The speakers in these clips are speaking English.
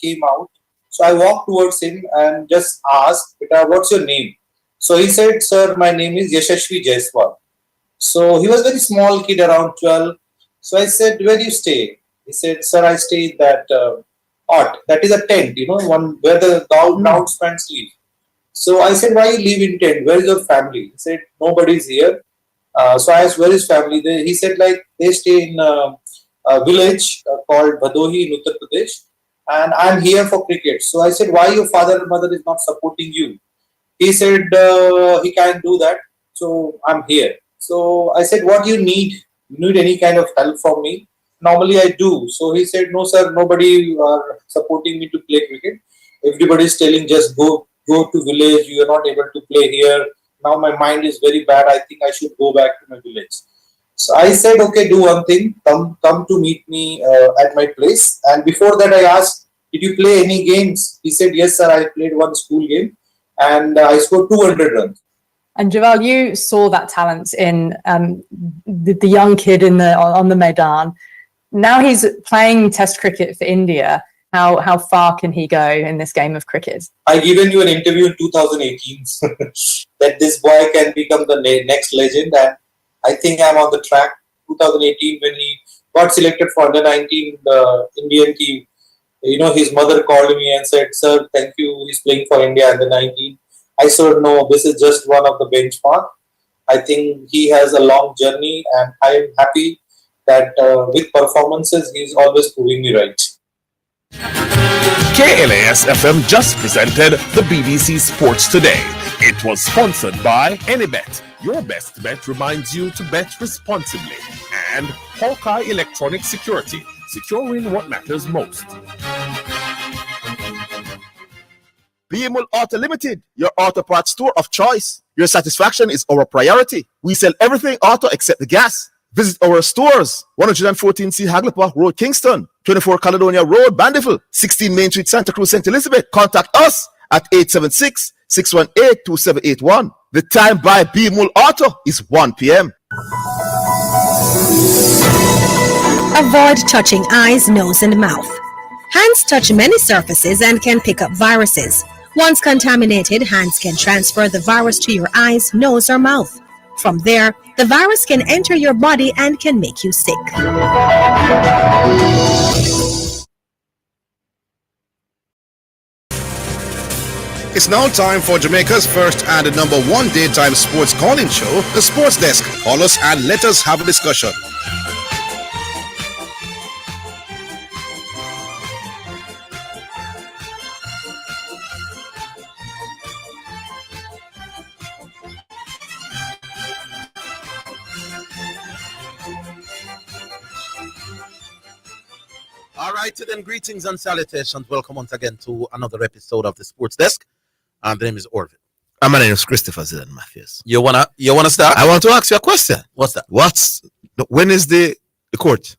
came out. So I walked towards him and just asked, "Beta, what's your name?" So he said, "Sir, my name is Yashashvi Jaiswal." So he was a very small kid, around 12. So I said, "Where do you stay?" He said, "Sir, I stay in that hut. That is a tent, one where the groundsman sleep." So I said, "Why you live in tent? Where is your family?" He said, "Nobody's here." So I asked, "Where is family?" He said, like, they stay in a village called Bhadohi in Uttar Pradesh, and I'm here for cricket. So I said, "Why your father and mother is not supporting you?" He said, he can't do that. So I'm here. So I said, "What do you need? You need any kind of help from me?" Normally I do. So he said, "No, sir, nobody are supporting me to play cricket. Everybody is telling, just go to village. You are not able to play here. Now my mind is very bad. I think I should go back to my village." So I said, "Okay, do one thing. Come to meet me at my place." And before that, I asked, "Did you play any games?" He said, "Yes, sir. I played one school game, and I scored 200 runs." And Javal, you saw that talent in the young kid on the Maidan. Now he's playing Test cricket for India. How far can he go in this game of cricket? I given you an interview in 2018 that this boy can become the next legend, and I think I'm on the track. 2018, when he got selected for under 19 Indian team, his mother called me and said, "Sir, thank you. He's playing for India under 19." I said, "No, this is just one of the benchmark. I think he has a long journey, and I am happy that with performances, he's always proving me right." KLAS FM just presented the BBC Sports Today. It was sponsored by Anybet. Your best bet reminds you to bet responsibly. And Hawkeye Electronic Security, securing what matters most. BML Auto Limited, your auto parts store of choice. Your satisfaction is our priority. We sell everything auto except the gas. Visit our stores, 114C Haglapa Road, Kingston, 24 Caledonia Road, Bandiville, 16 Main Street, Santa Cruz, St. Elizabeth. Contact us at 876-618-2781. The time by BML Auto is 1 p.m. Avoid touching eyes, nose, and mouth. Hands touch many surfaces and can pick up viruses. Once contaminated, hands can transfer the virus to your eyes, nose, or mouth. From there, the virus can enter your body and can make you sick. It's now time for Jamaica's first and #1 daytime sports calling show, The Sports Desk. Call us and let us have a discussion. All right, then greetings and salutations. Welcome once again to another episode of the Sports Desk. And the name is Orville. And my name is Christopher Zidane Matthews. You wanna start? I want to ask you a question. What's that? When is the court?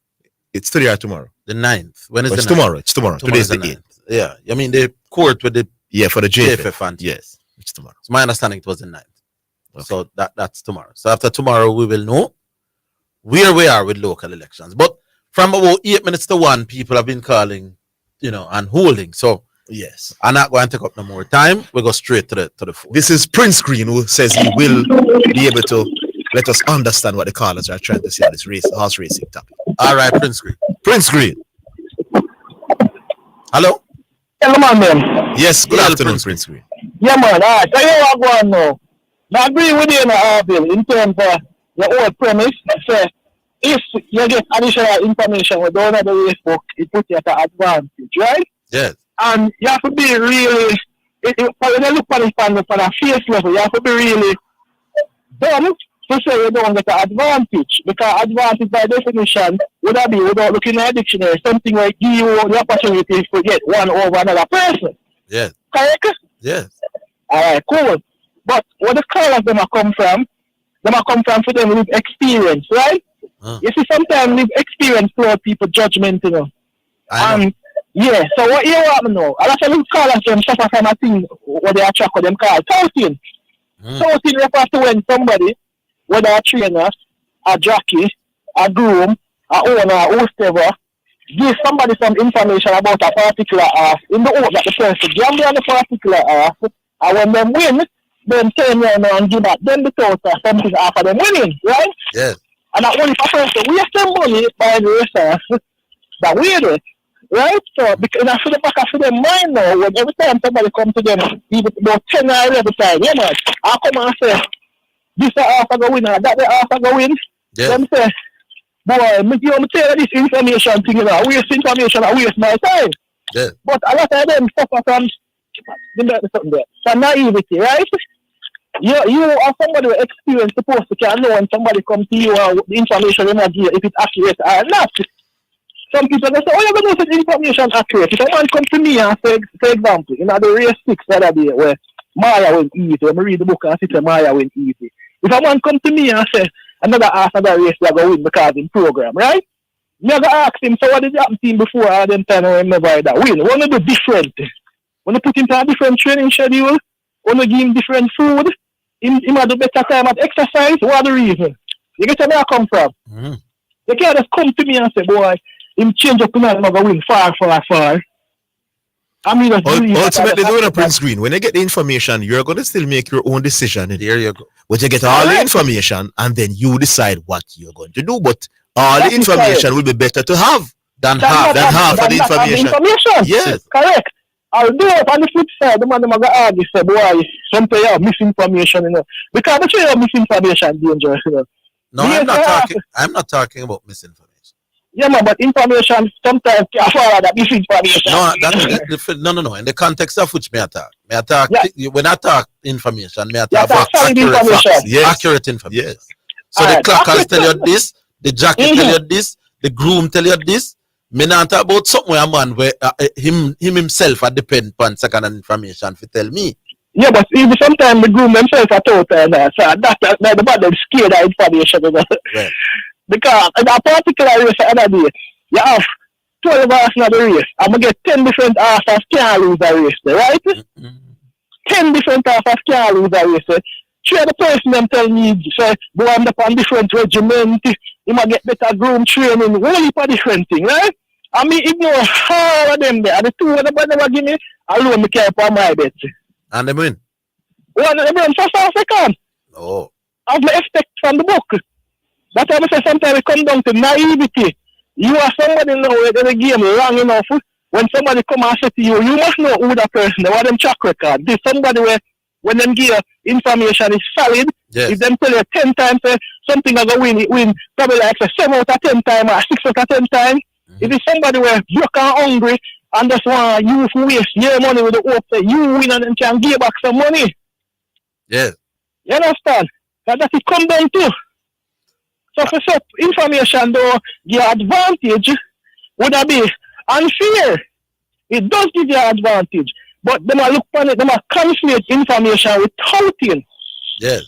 It's today or tomorrow? The 9th. When is it's the 9th? tomorrow. It's tomorrow. Today's the 8th. Yeah. I mean the court with the for the JFF. and yes, it's tomorrow. It's my understanding it was the 9th. Okay. So that's tomorrow. So after tomorrow we will know where we are with local elections. But from about 8 minutes to 1, people have been calling, and holding. So yes, I'm not going to take up no more time. We go straight to the phone. This is Prince Green, who says he will be able to let us understand what the callers are trying to say on this horse racing topic. All right, Prince Green. Prince Green. Hello? Hello, man. Yes, good afternoon, Prince Green. Yeah, man. All right. So you are going now. I agree with you, Orville, in terms of your old premise. Say, if you get additional information with the Facebook, it puts you at an advantage, right? Yes. And you have to be really, when you look at it from a face level, you have to be really dumb to say you don't get an advantage. Because advantage by definition would be, without looking at the dictionary, something like give you the opportunity to get one over another person. Yes. Correct? Yes. Alright, cool. But where the colours them come from for them with experience, right? You see, sometimes with experience through people judgment, I know. Yeah, so what you want to know? A lot of them colours them suffer from a thing what they attract what them call touting. Touting refers to when somebody, whether a trainer, a jockey, a groom, a owner, or whoever, give somebody some information about a particular half in the hope that the person gamble on the particular half, and when them win, then turn around and give back them the total something after them winning, right? Yes. And that only if a person waste their money by the resource that we do, right? So because I feel the back of them mind now, when every time somebody come to them, even about 10 or 11 times, yeah man, I come and say, this is half I go win, and that the half I go win. Yes. Them say, boy, me tell you this information thing, you know, waste information, I waste my time. Yes. But a lot of them suffer from something there. So naivety, right? You are somebody with experience supposed to can know when somebody comes to you or the information you not give, if it's accurate or not. Some people they say, oh, you're going to know if the information accurate. If a man come to me and say, for example, you know, the race 6 the other day where Maya went easy, when I read the book and see Maya went easy. If a man come to me and say, another half of the race they're going to win because in program, right? Me going to ask him, so what did happen to him before all them time when never that win? We want to do different. Want to put him to a different training schedule, want to give him different food, him have the better time at exercise, what the reason? You get where I come from? Mm. You can't just come to me and say, boy, him change up tonight, I'm going to win far. I mean, ultimately, doing a print screen, when you get the information, you're going to still make your own decision. There you go. But you get all the information and then you decide what you're going to do. But all the information will be better to have than half of the information. Yes. Correct. I'll do it on the flip side. The man going to argue, say, boy, sometimes you have misinformation, you know. Because I'm sure you have misinformation dangerous, you know. No, I'm not talking about misinformation. Yeah, man, but information sometimes can follow that misinformation. No. In the context of which me attack. When I talk information, me attack accurate facts. Yes. Accurate information. Yes. So the clockers tell you this, the jacket tell you this, the groom tell you this. Me not talk about something where a man where him himself depend upon second information to tell me. Yeah, but even sometimes the groom themselves are told so that's the bad them scared of information, you know. Right. Because in a particular race the other day, you have 12 hours in the race. I'm going to get 10 different horses can't lose a race, right? Mm-hmm. 10 different horses can't lose a race. Sure, the person them tell me, say, go on the different regiment, you might get better groom training, whole heap of different thing, right? I mean, ignore all of them there. And the two of them never give me, alone me care for my bet. And them win? One of them win first or second. Oh. As I expect from the book. That's why I say sometimes it comes down to naivety. You are somebody now in the game long enough. When somebody come and say to you, you must know who that person, what them track record. This somebody where when them give information is solid, yes. If them tell you 10 times something I go win, it win probably like 7 out of 10 times or 6 out of 10 times. Mm-hmm. If it's somebody where you are hungry and just want you to waste your money with the hope that you win and then can give back some money. Yes. You understand? That's it come down to. So for some information though, your advantage would be unfair. It does give you an advantage. But them look on it, them conflate information with touting. Yes.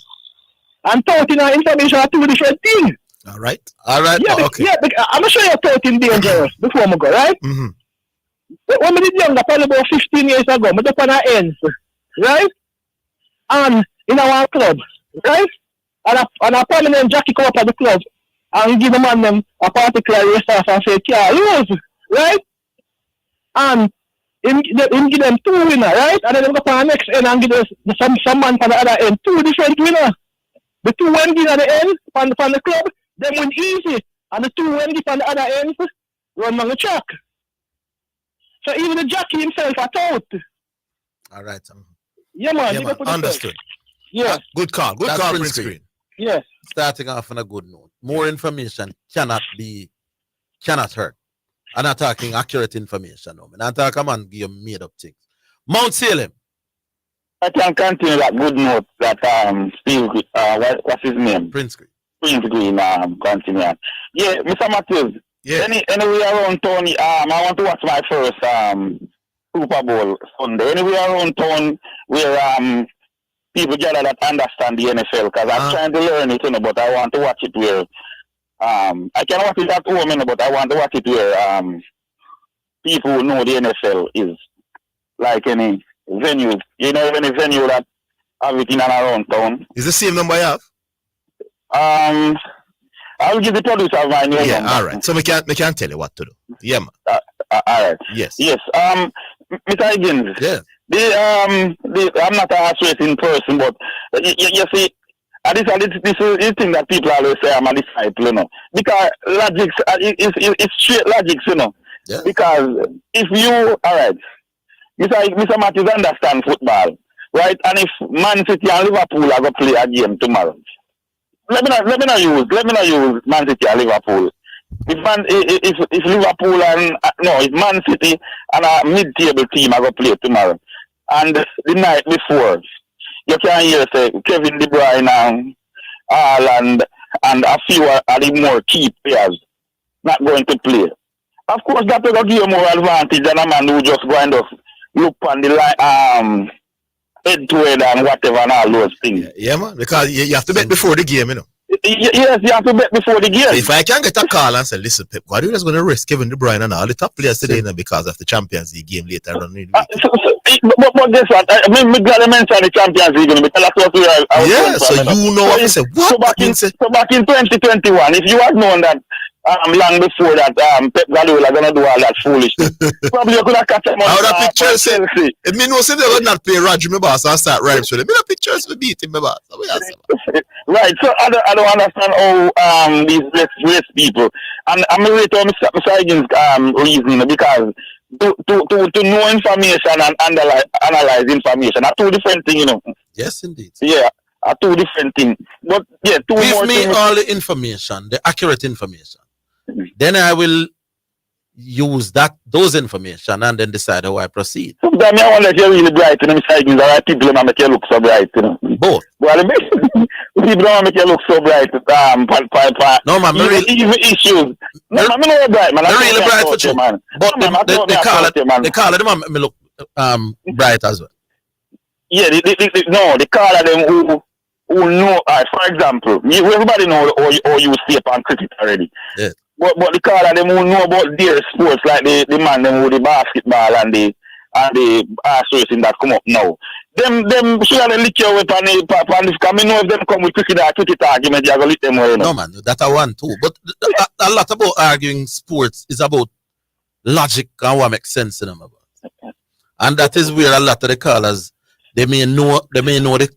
And touting and information are two different things. All right. Yeah, okay. Yeah, I'm not sure you're touting dangerous before I go, right? Mm-hmm. When I did younger, probably about 15 years ago, I just on our ends, right? And in our club, right? And a permanent jockey come up at the club and give the man them a particular race and say, "Can't lose," right? And him give them 2 winners, right? And then them go to the next end and give us some man from the other end 2 different winners. The 2 when give at the end from the club, them win easy, and the 2 when give on the other end run on the track. So even the jockey himself are out. All right. Yeah, man. Yeah, man. Understood. Yeah. Good call. Good That's call, Prince Prince Green. Yes. Starting off on a good note. More information cannot hurt. I'm not talking accurate information. No. I'm not talking man give you made up things. Mount Salem. I can continue that good note that Steve what's his name? Prince Green. Prince Green continue. Yeah, Mr. Matthews. Yeah. Anywhere around town, I want to watch my first Super Bowl Sunday. Anywhere around town where people gather that understand the NFL, because I'm trying to learn it, but I want to watch it where I can watch it at home, but I want to watch it where people who know the NFL is like any venue. You know, any venue that have it in and around town. Is the same number you have? I'll give the producer my name. Yeah, all right. So we can't tell you what to do. Yeah, man. All right. Yes. Yes. Mr. Higgins. Yeah. I'm not a horse racing person, but you see, and this is the thing that people always say I'm a disciple, you know, because logic it's straight logic, you know. Yeah. Because if you, all right, Mr. Matthews understand football, right? And if Man City and Liverpool are going to play a game tomorrow, let me not use Man City and Liverpool. If Liverpool and if Man City and a mid-table team are going to play tomorrow, and the night before, you can hear say Kevin De Bruyne and Haaland and a few of the more key players not going to play. Of course, that will give you more advantage than a man who just go and just look on the line, head to head and whatever and all those things. Yeah, man. Because you have to bet before the game, you know. Yes, you have to bet before the game. If I can get a call and say, listen, Pep Guardiola's going to risk Kevin De Bruyne and all the top players today because of the Champions League game later on. But guess what? I mean, I'm glad I mentioned the Champions League because that's what we are. Yeah, so you know what I say. What? So back in 2021, if you had known that long before that Pep Guardiola gonna do all that foolishness, probably you could have catch him on. I would have pictures. If me know say they would not play Roger, my boss, and start rhymes with him. Me have pictures to beat him, my boss. Right, so I don't understand how these race people, and I'm going to Mr. Higgins' reasoning, because to know information and analyze information are two different things, you know. Yes, indeed. Yeah, are two different things. But yeah, give me all the information, the accurate information. Then I will use those information and then decide how I proceed. Sometimes I wonder if you're really bright, you know, Mr. Higgins, or people don't make you look so bright, you know. Both. Well, people don't make you look so bright. No, man, even issues. No, I'm not bright, man. I'm really bright for you, man. But they call it, man, me look bright as well. Yeah, they call them who know. For example, everybody know or you stay on cricket already. Yeah. But the call them who know about their sports, like the man them with the basketball and the horse racing that come up now. Them should have lick you up and if come know if them come with cricket argument, you have to lick them away. You know? No, man, that I want too. But a lot about arguing sports is about logic and what makes sense in them about. And that is where a lot of the callers they may know the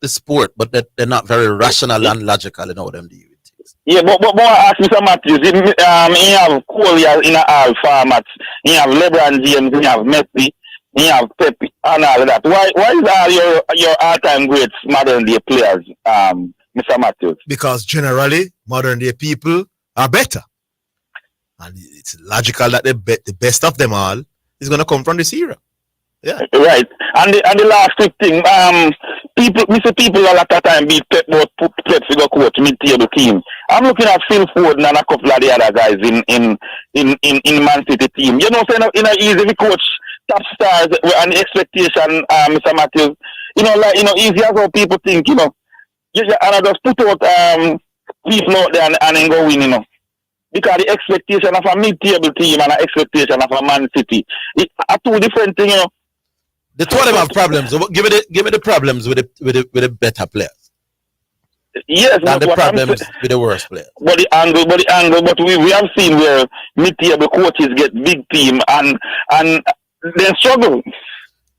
sport, but they're not very rational and logical in how them deal with things. Yeah, but I ask Mr. Matthews, you have Cole in all formats, you have LeBron James, you have Messi, you have Pep and all of that. Why is all your all-time greats modern day players, Mr. Matthews? Because generally, modern day people are better. And it's logical that the best of them all is going to come from this era. Yeah. Right. And the last quick thing, people a lot of time beat Pep figure coach mid-table team. I'm looking at Phil Foden and a couple of the other guys in Man City team. You know, so in a easy to coach top stars and the expectation, Mr. Matthews. You know, easy as how people think, you know. And I just put out people out there and then go win, you know. Because the expectation of a mid-table team and the expectation of a Man City are two different things, you know. The two of them have problems. Give me the problems with the better players. Yes, and the problems with the worst players. But we have seen where mid-table coaches get big team and they struggle.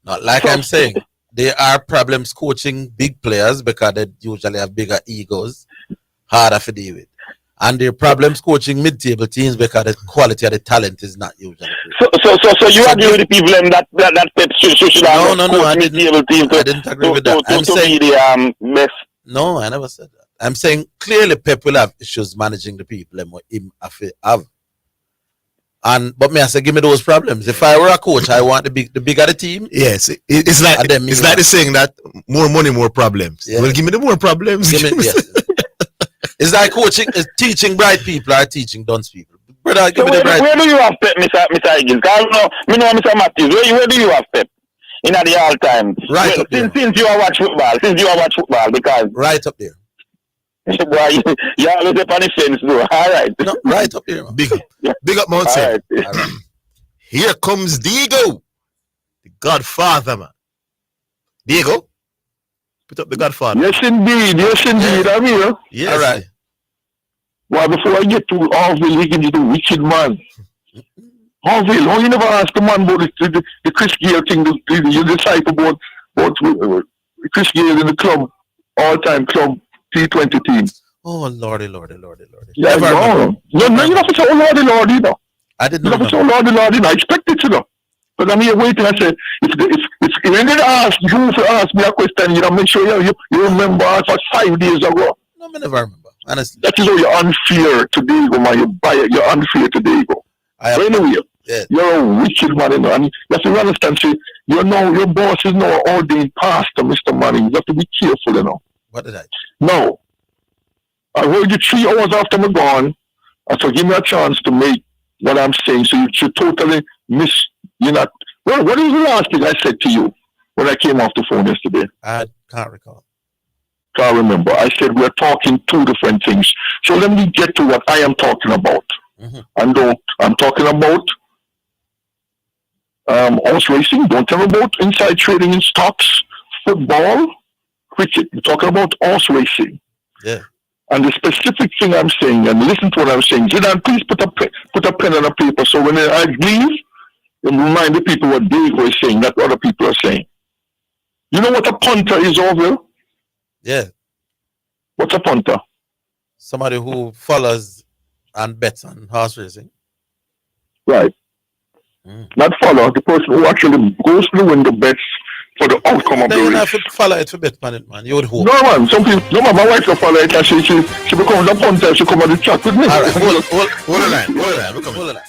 Not like I'm saying, there are problems coaching big players because they usually have bigger egos, harder to deal with. And there are problems coaching mid-table teams because the quality of the talent is not usually good. So you agree with the people that Pep should have coach mid-table team I didn't agree with that. I'm saying be the best. No, I never said that. I'm saying clearly Pep will have issues managing the people and what him have. But me I say give me those problems. If I were a coach, I want the bigger the team. Yes, it's like the saying that more money, more problems. Yeah. Well, give me the more problems. Yes. It's like coaching, teaching bright people or teaching dunce people. Brother, give me the bright. Where do you have Pep, Mr. Higgins? I know Mr. Matthews. Where do you have Pep? In the all time. Right up there. Since you have watched football, because right up there. Boy, you always up on the fence, bro. All right. No, right up there. Man. Big up, Mount Saint. Right. Here comes Diego, the Godfather, man. Diego, put up the Godfather. Yes, indeed. I'm here. Yes. All right. Well, before I get to Orville, we can do Wicked Man. Orville, how you never ask the man about the Chris Gale thing, you decide about Chris Gale in the club, all-time club T20 team. Oh, Lordy. Yeah, Never remember. No, you have to say, oh, Lordy, you know. I didn't You have to say, remember. oh, Lordy, I expect it, you know. But I'm here waiting, I said, if you're going to ask, you have to ask me a question, you know, make sure you remember for 5 days ago. No, I never remember, honestly. That is how you're unfair to Diego, man. You're unfair to Diego. So anyway, you're a wicked man, you know, and you have to understand, see, you know, your boss is now all day pastor, Mr. Manning. You have to be careful, you know. What did I? No. I heard you 3 hours after I'm gone, and so give me a chance to make what I'm saying. So you should totally miss, you're not. Well, what is the last thing I said to you when I came off the phone yesterday? I can't recall. Can't remember. I said we're talking 2 different things. So let me get to what I am talking about. I'm talking about horse racing. Don't tell me about inside trading in stocks, football, cricket. We're talking about horse racing. Yeah. And the specific thing I'm saying, and listen to what I'm saying. Zidane, please put a pen on a paper so when I leave, remind the people what Diego is saying, not what other people are saying. You know what a punter is, Orville? Yeah. What's a punter? Somebody who follows and bets on horse racing. Right. Not follow, the person who actually goes through and the bets for the outcome of the You race. have to follow it for bet on it, man. You would hope. No, man. Some people, no, man. My wife will follow it and she becomes a punter. She come on the chat with me. All right, hold the line. Hold the line.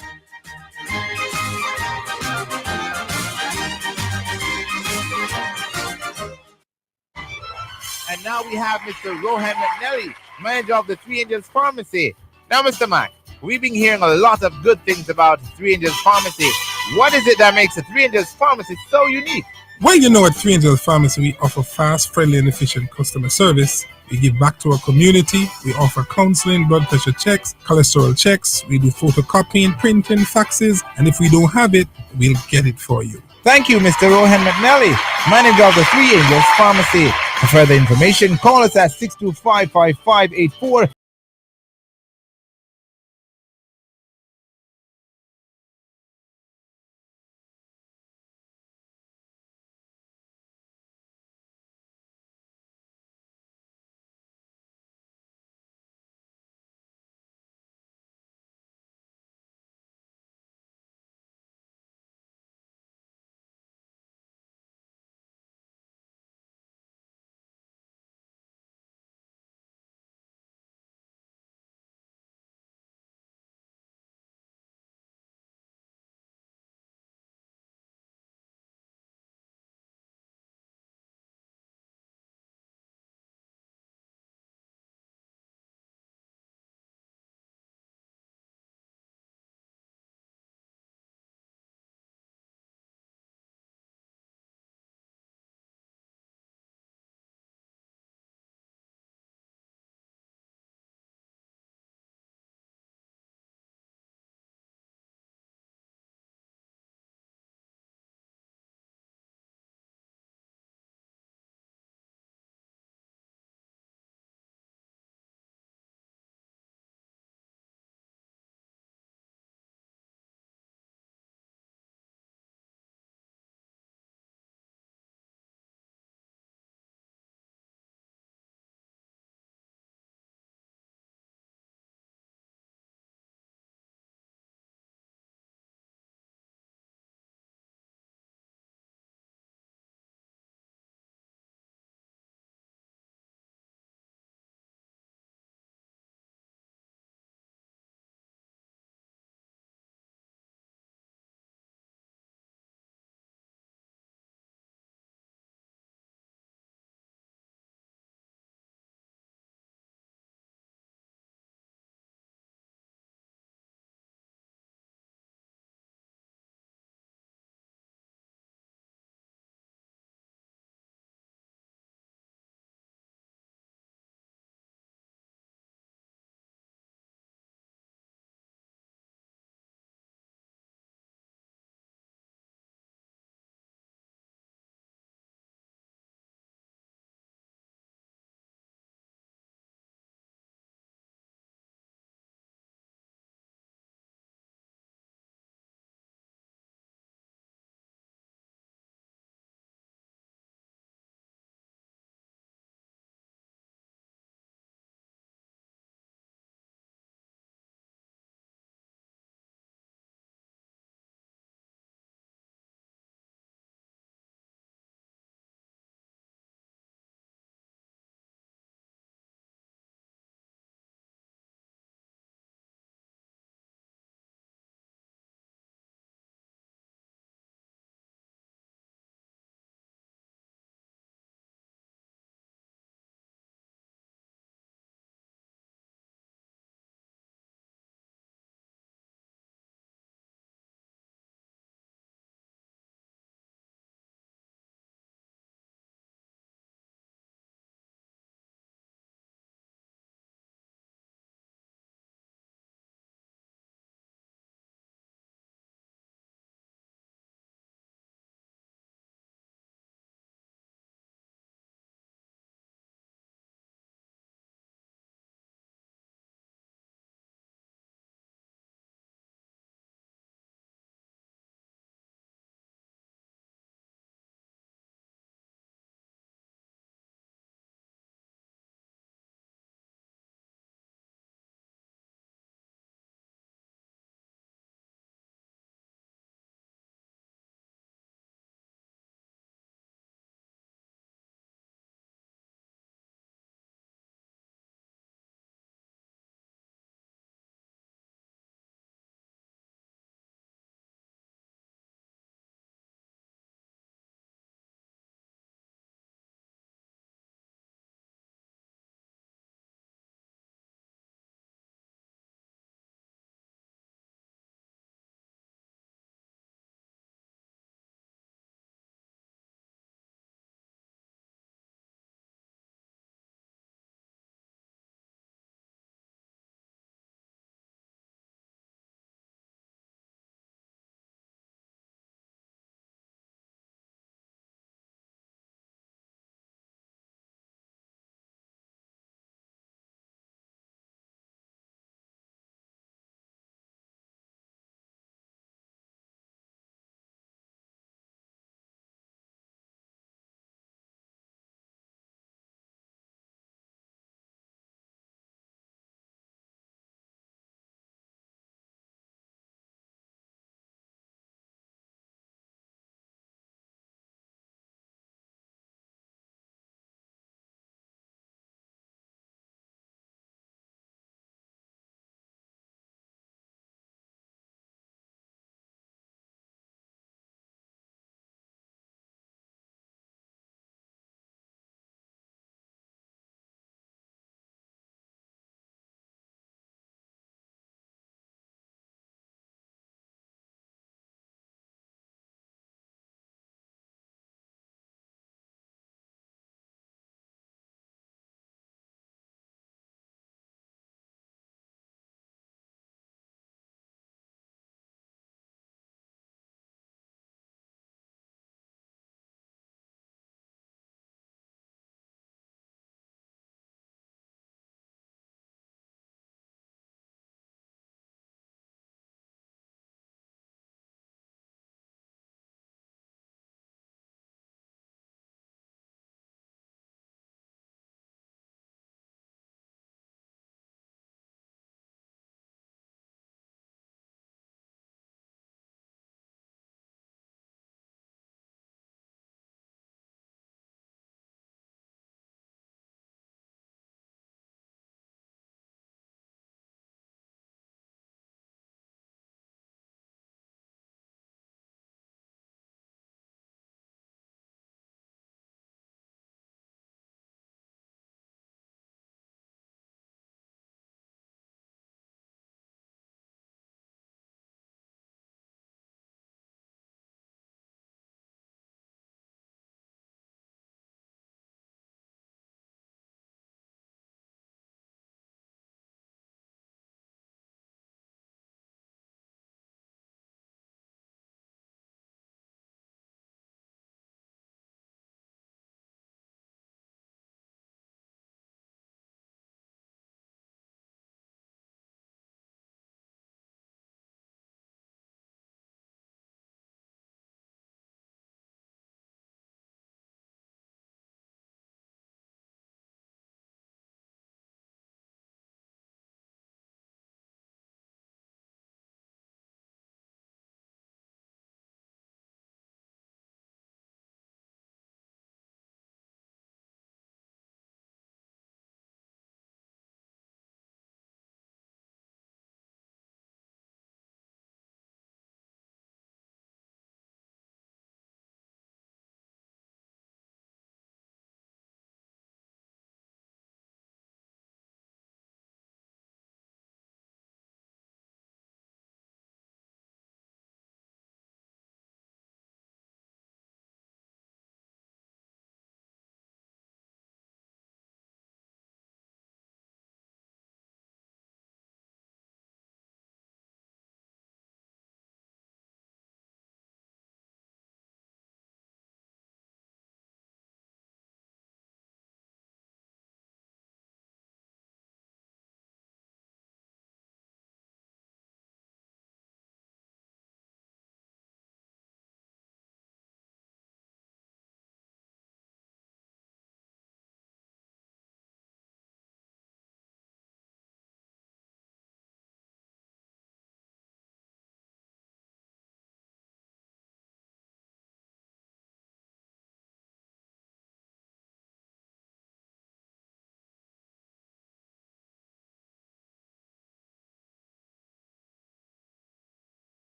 And now we have Mr. Rohan McNally, manager of the Three Angels Pharmacy. Now, Mr. Mac, we've been hearing a lot of good things about Three Angels Pharmacy. What is it that makes the Three Angels Pharmacy so unique? Well, you know, at Three Angels Pharmacy, we offer fast, friendly, and efficient customer service. We give back to our community. We offer counseling, blood pressure checks, cholesterol checks. We do photocopying, printing, faxes, and if we don't have it, we'll get it for you. Thank you, Mr. Rohan McNally, manager of the Three Angels Pharmacy. For further information, call us at 625-5584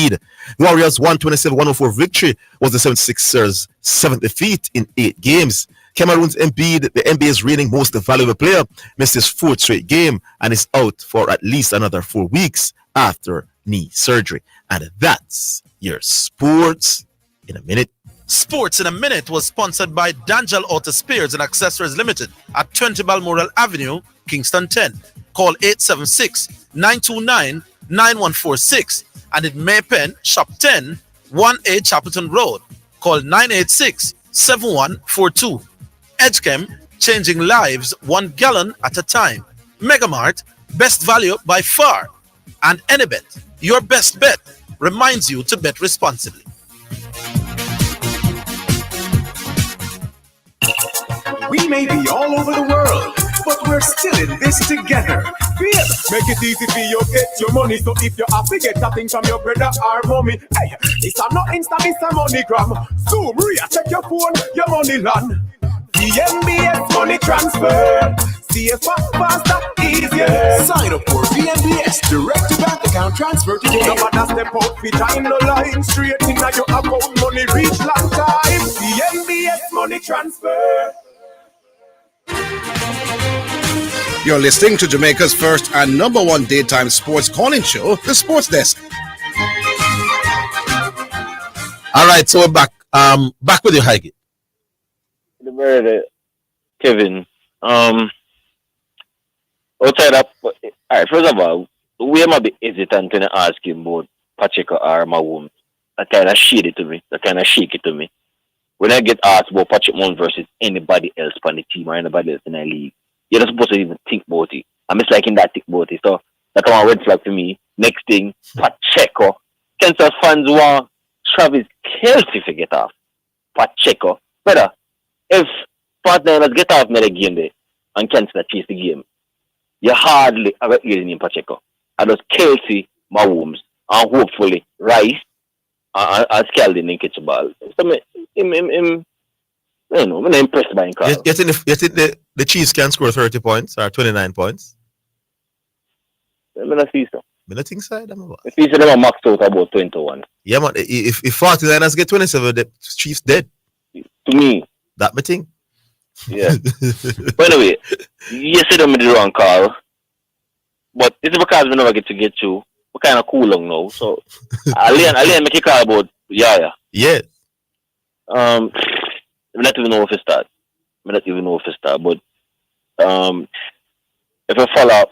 Embiid. Warriors 127-104 victory was the 76ers' 7th defeat in 8 games. Cameroon's Embiid, the NBA's reigning most valuable player, missed his 4th straight game and is out for at least another 4 weeks after knee surgery. And that's your sports in a minute. Sports in a Minute was sponsored by Dangel Auto Spares and Accessories Limited at 20 Balmoral Avenue, Kingston 10. Call 876-929-9146 and in Maypen, Shop 10, 1A Chapelton Road. Call 986-7142. Edgechem, changing lives 1 gallon at a time. Megamart, best value by far. And Anybet, your best bet, reminds you to bet responsibly. We may be all over the world, but we're still in this together. Babe, make it easy for you get your money. So if you have to get a thing from your brother or mommy, hey, it's not Insta, it's a MoneyGram. Zoom, Maria, check your phone, your money land. VMBS money transfer. CFA faster, easier. Sign up for VMBS direct to bank account transfer. To your mother step out, be time no line. Straight in your account, money reach long time. VMBS money transfer. You're listening to Jamaica's first and number 1 daytime sports calling show, The Sports Desk. All right, so we're back. Back with you, Heike. The bird, Kevin. Outside up. All right. First of all, we might be hesitant to ask him about Pacheco or Mahomes. That kind of shady to me. That kind of shaky to me. When I get asked about Patrick Mahomes versus anybody else on the team or anybody else in the league, you're not supposed to even think about it. I'm just liking that think about it. So that's a red flag for me. Next thing, Pacheco. Kansas fans want Travis Kelce to get off. Pacheco. Brother, if partners get off in the game there and Kansas chase the game, you hardly ever hear in Pacheco. And those Kelce, Mahomes, and hopefully Rice and Scalding and catch the ball. So I'm impressed by him. You think the Chiefs can score 30 points or 29 points? I'm not see so. I don't think so. I see so them max out about 21. Yeah, man. If 49ers get 27, the Chiefs dead. To me. That my thing. Yeah. By the way, you said I'm the wrong call. But it's because we never get to get you. We're kind of cool long now. So I'll make a call about Yaya. Yeah. I don't even know if it start. But if I follow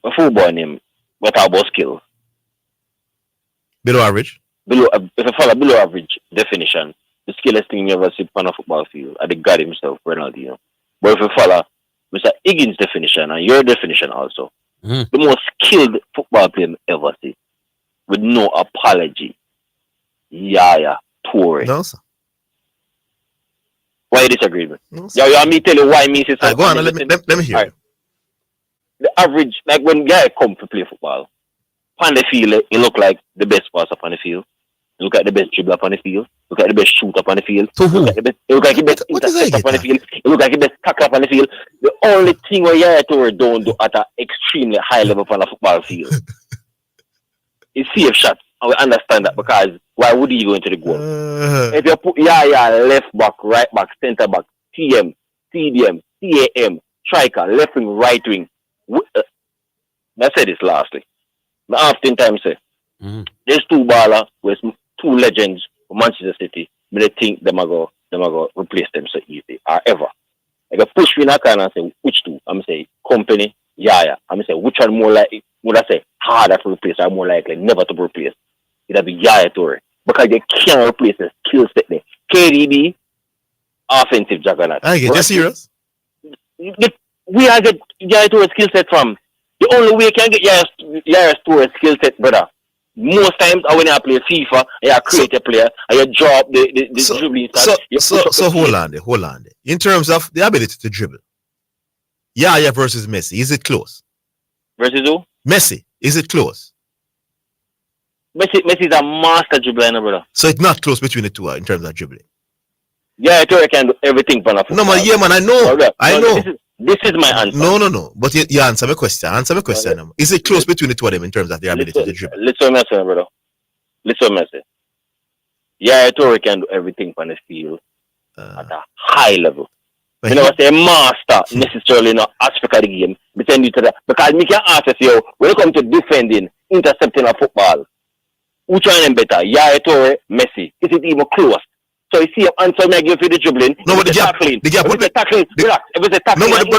a football name, what about skill? Below average? If I follow below average definition, the skillest thing you ever see on a football field, I the God himself, Ronaldinho. But if I follow Mr. Higgins' definition and your definition also, the most skilled football player you ever see, with no apology, Yaya Toure. No, sir. Why you disagree with me? No, You want me tell you why me say so? Go on, let me hear. Right. The average, like when guy come to play football, on the field, he look like the best passer on the field. Look at the best dribbler on the field. Look at the best shooter on the field. To who? Look like the best interceptor on the field. Look like the best tackler on the field. The only thing where Yaya Toure don't do at an extremely high level on the football field is save shots. And we understand that because why would he go into the goal? If you put Yaya left back, right back, centre back, TM, CDM, CAM, striker, left wing, right wing. I said this lastly. I often times say there's two ballers with two legends for Manchester City, but they think them are go replace them so easy or ever. Like a push me in a corner and say which two? I'm say Company, Yaya. I'm say which one more likely would I say harder to replace or more likely never to replace? It'll be Yaya Toure. Because they can't replace the skill set there. KDB, offensive juggernaut. I get you serious? We are get Yaya Toure skill set from. The only way you can get Yaya Toure skill set, brother. Most times when you play FIFA, you create a player and you drop the dribbling start. So hold on there. In terms of the ability to dribble, Yaya versus Messi, is it close? Versus who? Messi, is it close? Messi is a master dribbler, brother. So it's not close between the two in terms of dribbling. Yeah, Toure can do everything for No, man, yeah, man, I know. This is my answer. No. But you answer my question. Is it close between the two of them in terms of their ability to dribble? Listen, brother. listen, Messi. Yaya Toure can do everything on the field at a high level. You know, say master necessarily not aspect of the game. Between you to that, because me can ask you when it comes to defending, intercepting a football, which one is better? Yaya Toure, Messi. Is it even close? So you see, answer me give you the dribbling. No, but the gap put the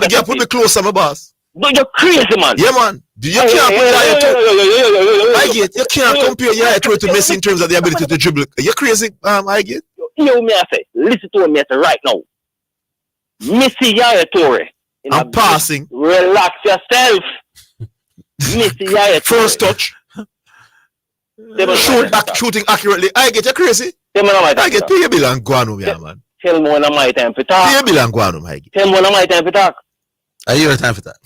gap put me closer, my boss. But you're crazy, man. Yeah, man. You can't put Yaya Toure. I get you can't compare Yaya Toure to Messi in terms of the ability to dribble. You're crazy, I get. Hear me, I say. Listen to me, I say right now. Messi, Yaya Toure. I'm passing. Relax yourself. Messi, Yaya Toure. First touch. Shoot back, shooting accurately. I get you crazy. I get pay your bill and go on, man. Tell me when I'm my time for talk. Pay your bill and go on, I get. Tell me when I'm my time for talk. Are you time for that?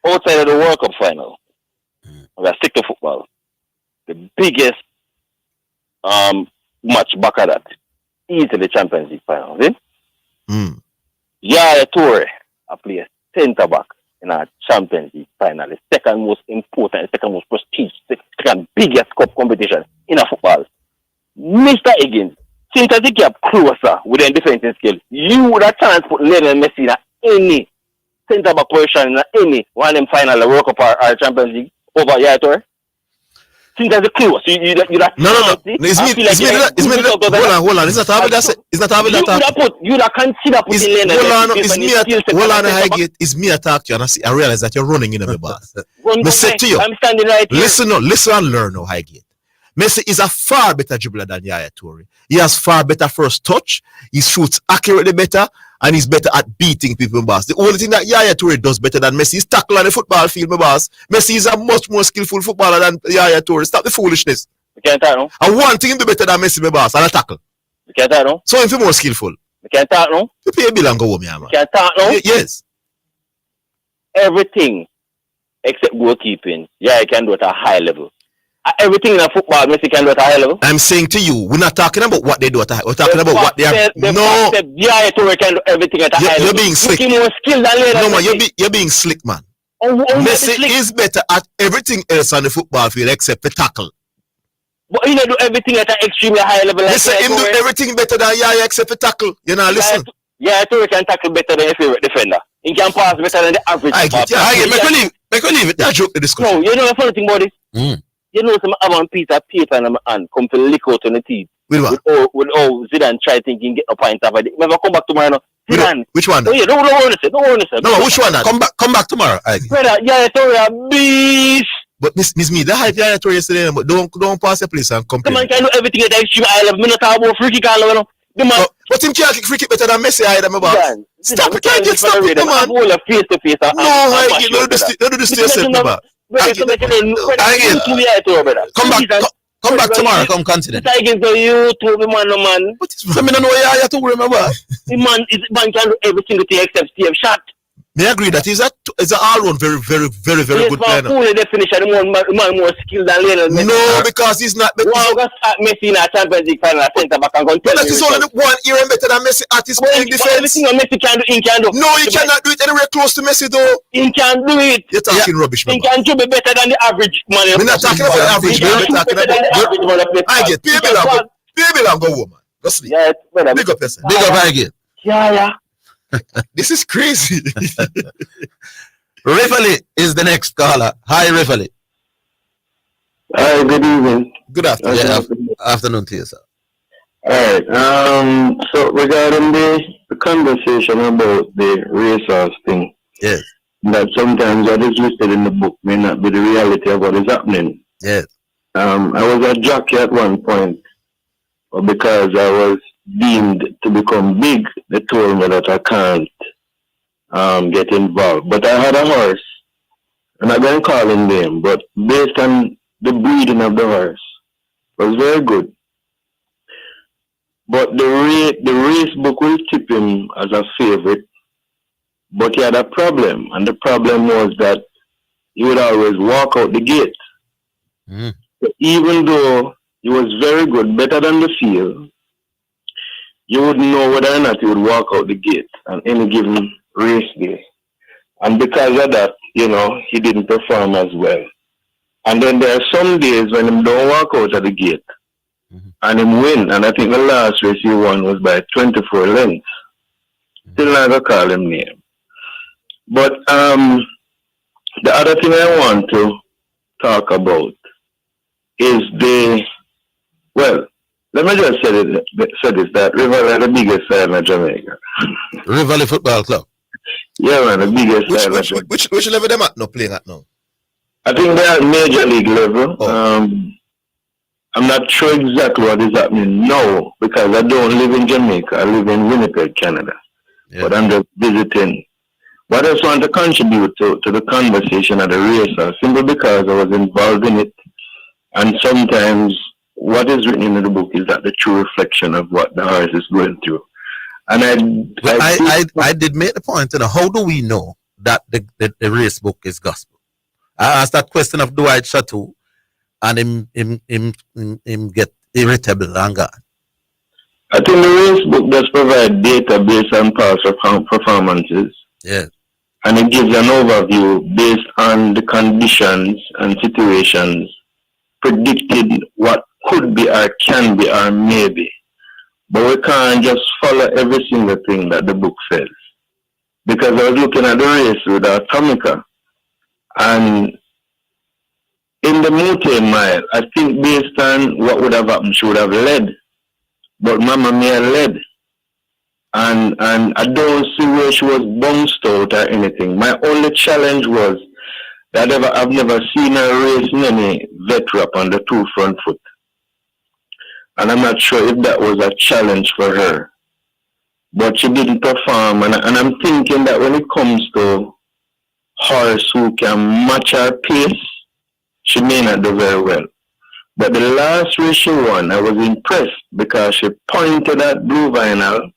Outside of the World Cup final, I'm gonna stick to football. The biggest match back at that is the Champions League final. Yaya Toure, I play a centre back in a Champions League final. The second most important, the second most prestigious, the second biggest cup competition in a football. Mr. Higgins, since I think you're closer with the defensive skill, you would have chance to put Lionel Messi in any centre back position in any one of them final, the World Cup or Champions League over Yaya Toure. Since that's close, you that no. It's me. Hold on. It's not having that. It's not having that. You that consider putting Lionel Messi. Hold on. I get. It's me attack you, and I realize that you're running in my boss. Me say to you. I'm standing right here. Listen and learn how I get. Messi is a far better dribbler than Yaya Toure. He has far better first touch. He shoots accurately better, and he's better at beating people, boss. The only thing that Yaya Toure does better than Messi is tackle on the football field, my boss. Messi is a much more skillful footballer than Yaya Toure. Stop the foolishness. You can't talk, no? And one thing do better than Messi, my boss, and a tackle. You can't talk, no? So if you're more skillful. You can't talk, no? You pay a bill and go home, yeah, man. You can't talk, no? Yes. Everything except goalkeeping, Yaya can do at a high level. Everything in a football, Messi can do at a high level. I'm saying to you, we're not talking about what they do at a high level. We're talking about what they are. No. Yaya Toure can do everything at a high level. You're being slick. More skill than no, man, you're being slick, man. Messi is better at everything else on the football field except the tackle. But he don't do everything at an extremely high level. Listen, him do everything better than Yaya except the tackle. You know, listen. Yaya Toure can tackle better than your favorite defender. He can pass better than the average. I get it. Make me leave it. That joke the discussion. No, you know the funny thing about this? You know some have one piece of paper in my hand come to lick out on the teeth. With what? With Zidane try thinking get a point of it. Never come back tomorrow. No. Zidane. Which one? Oh, yeah, don't want to say. No, which one? Come back tomorrow. Brother, Yaya Toure a beast. But Miss Me, that hype Yaya Toure yesterday, but don't pass the place and complain. The man can do everything at the extreme high level. Me not talk about free kick all over. The man. But him can't kick free kick better than Messi either, my boss. Stop it, can't get stop it, man. No, face to face. No, I get no do this to yourself, my boss. Come back tomorrow. Come continent. Tigers go YouTube, man. So me don't know Yaya Toure, remember. The man can do every single thing except Steve shot. May I agree that he's a all-round very good player. Yes, definition, the man more skilled than Lionel Messi. No, because he's not. One got Messi in a Champions League final, centre back and but that is only one year better than Messi at his playing defense. Everything Messi can do, he can do. No, he cannot do it anywhere close to Messi though. He can do it. You're talking rubbish, man. He can do it better than the average man. We're not talking about the average man. We're talking about. I get people and go home, man. Go sleep. Yeah, big up yourself. Big up, I get. Yeah. This is crazy. Rivali is the next caller. Hi, Rivali. Hi, good evening. Good afternoon. Yeah, afternoon to you, sir. All right. So regarding the conversation about the racehorse thing, yes, that sometimes what is listed in the book may not be the reality of what is happening. Yes. I was a jockey at one point, but because I was deemed to become big, they told me that I can't get involved. But I had a horse, and I'm going to call him name, but based on the breeding of the horse, was very good. But the race book will tip him as a favorite, but he had a problem, and the problem was that he would always walk out the gate. So even though he was very good, better than the field, you wouldn't know whether or not he would walk out the gate on any given race day. And because of that, he didn't perform as well. And then there are some days when him don't walk out of the gate. And him win. And I think the last race he won was by 24 lengths. Still not gonna call him name. But the other thing I want to talk about is let me just say this, that Rivali are the biggest side in Jamaica. Rivali Football Club? Yeah, man, the biggest side in Jamaica. Which level them at now, playing at now? I think they're at major league level. I'm not sure exactly what is happening now because I don't live in Jamaica. I live in Winnipeg, Canada. Yeah. But I'm just visiting. What I just want to contribute to the conversation at the race, simply because I was involved in it. And sometimes what is written in the book is that the true reflection of what the horse is going through. And I did make the point, how do we know that the race book is gospel? I asked that question of Dwight Chateau, and him get irritable and gone. I think the race book does provide data based on past performances. Yeah. And it gives an overview based on the conditions and situations predicted what could be or can be or may be. But we can't just follow every single thing that the book says. Because I was looking at the race with Atomica, and in the Mute Mile, I think based on what would have happened, she would have led. But Mama Mia led. And I don't see where she was bounced out or anything. My only challenge was that I've never seen her racing any vet wrap on the 2 front foot. And I'm not sure if that was a challenge for her. But she didn't perform. And I'm thinking that when it comes to horse who can match her pace, she may not do very well. But the last race she won, I was impressed because she pointed at Blue Vinyl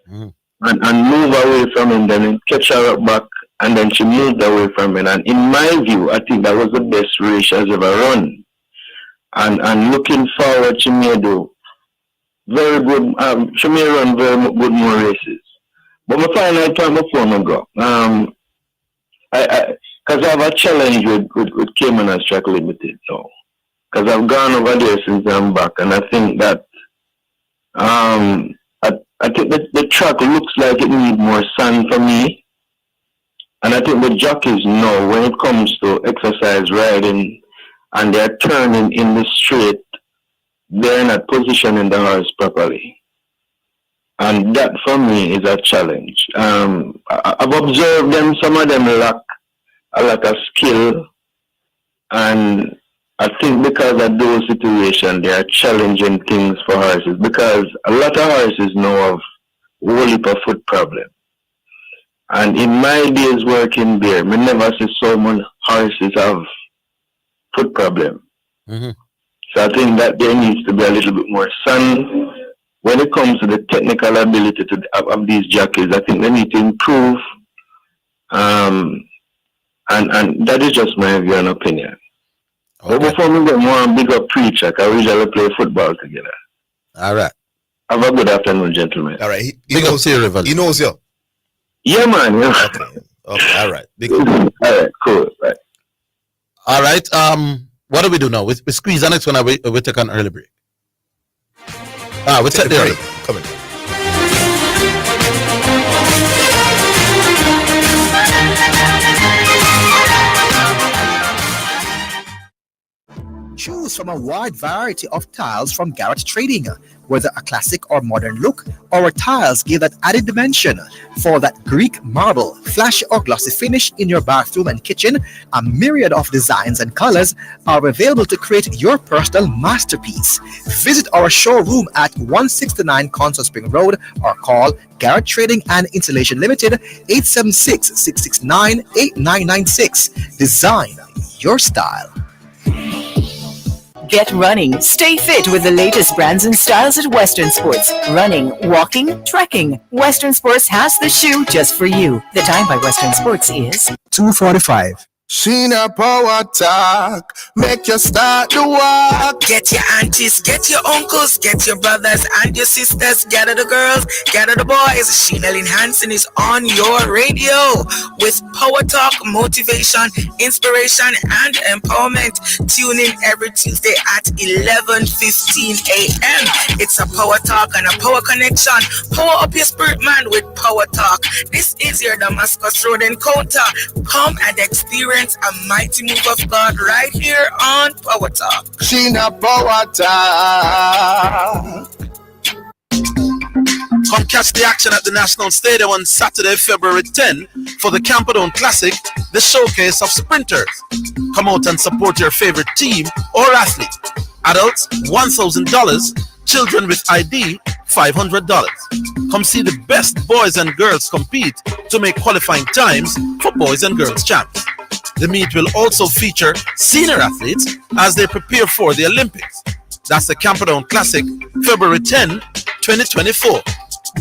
and moved away from him, then catch her up back, and then she moved away from him. And in my view, I think that was the best race she's ever run. And looking forward, she may do very good. She may run very good more races. But my final time before I go, because I have a challenge with Caymanas Track Limited now. Because I've gone over there since I'm back, and I think that I think that the track looks like it needs more sand for me. And I think the jockeys know when it comes to exercise riding and they're turning in the straight, they're not positioning the horse properly. And that for me is a challenge. I've observed them, some of them lack a lot of skill, and I think because of those situations, they are challenging things for horses, because a lot of horses know of whole heap of foot problem. And in my days working there, we never see so many horses have foot problem. So I think that there needs to be a little bit more sun. When it comes to the technical ability of these jockeys, I think they need to improve. And that is just my view and opinion. Okay. But before we go more and big up preacher, because we usually play football together. All right. Have a good afternoon, gentlemen. All right. He knows you, Rival. He knows you. Yeah, man. Yeah. Okay. All right. Big up. All right. Cool. Right. All right. What do we do now? We squeeze the next one. We take an early break. We take the break. Come in. Choose from a wide variety of tiles from Garrett Trading. Whether a classic or modern look, our tiles give that added dimension. For that Greek marble, flashy or glossy finish in your bathroom and kitchen, a myriad of designs and colors are available to create your personal masterpiece. Visit our showroom at 169 Constant Spring Road or call Garrett Trading and Installation Limited 876-669-8996. Design your style. Get running. Stay fit with the latest brands and styles at Western Sports. Running, walking, trekking. Western Sports has the shoe just for you. The time by Western Sports is 2:45. Sheena Power Talk, make you start the walk. Get your aunties, get your uncles, get your brothers and your sisters, gather the girls, gather the boys. Sheena Lynn Hansen is on your radio with Power Talk, motivation, inspiration, and empowerment. Tune in every Tuesday at 11:15 a.m. It's a Power Talk and a Power Connection. Power up your spirit, man, with Power Talk. This is your Damascus Road encounter. Come and experience a mighty move of God right here on Power Talk. Sheena Power Talk. Come catch the action at the National Stadium on Saturday, February 10 for the Camperdown Classic, the showcase of sprinters. Come out and support your favorite team or athlete. Adults, $1,000. Children with ID, $500. Come see the best boys and girls compete to make qualifying times for boys and girls champs. The meet will also feature senior athletes as they prepare for the Olympics. That's the Camperdown Classic, February 10, 2024.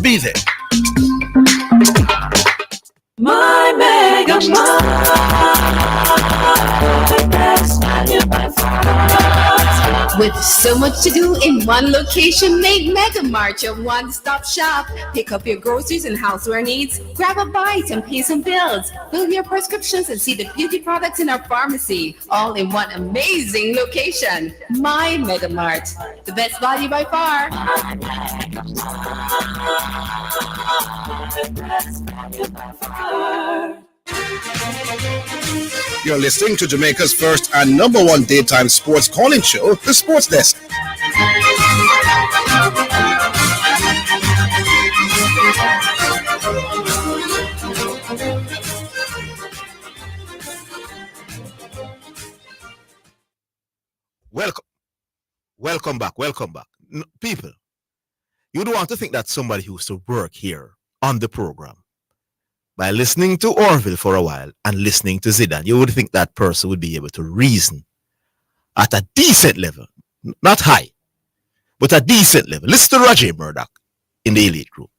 Be there. My Mega With so much to do in one location, make Mega Mart your one-stop shop. Pick up your groceries and houseware needs, grab a bite and pay some bills, fill your prescriptions and see the beauty products in our pharmacy, all in one amazing location. My Mega Mart, the best value by far. You're listening to Jamaica's first and number one daytime sports calling show, The Sports Desk. Welcome back. People, you don't want to think that somebody who used to work here on the program, by listening to Orville for a while and listening to Zidane, you would think that person would be able to reason at a decent level, not high, but a decent level. Listen to Roger Murdoch in the elite group.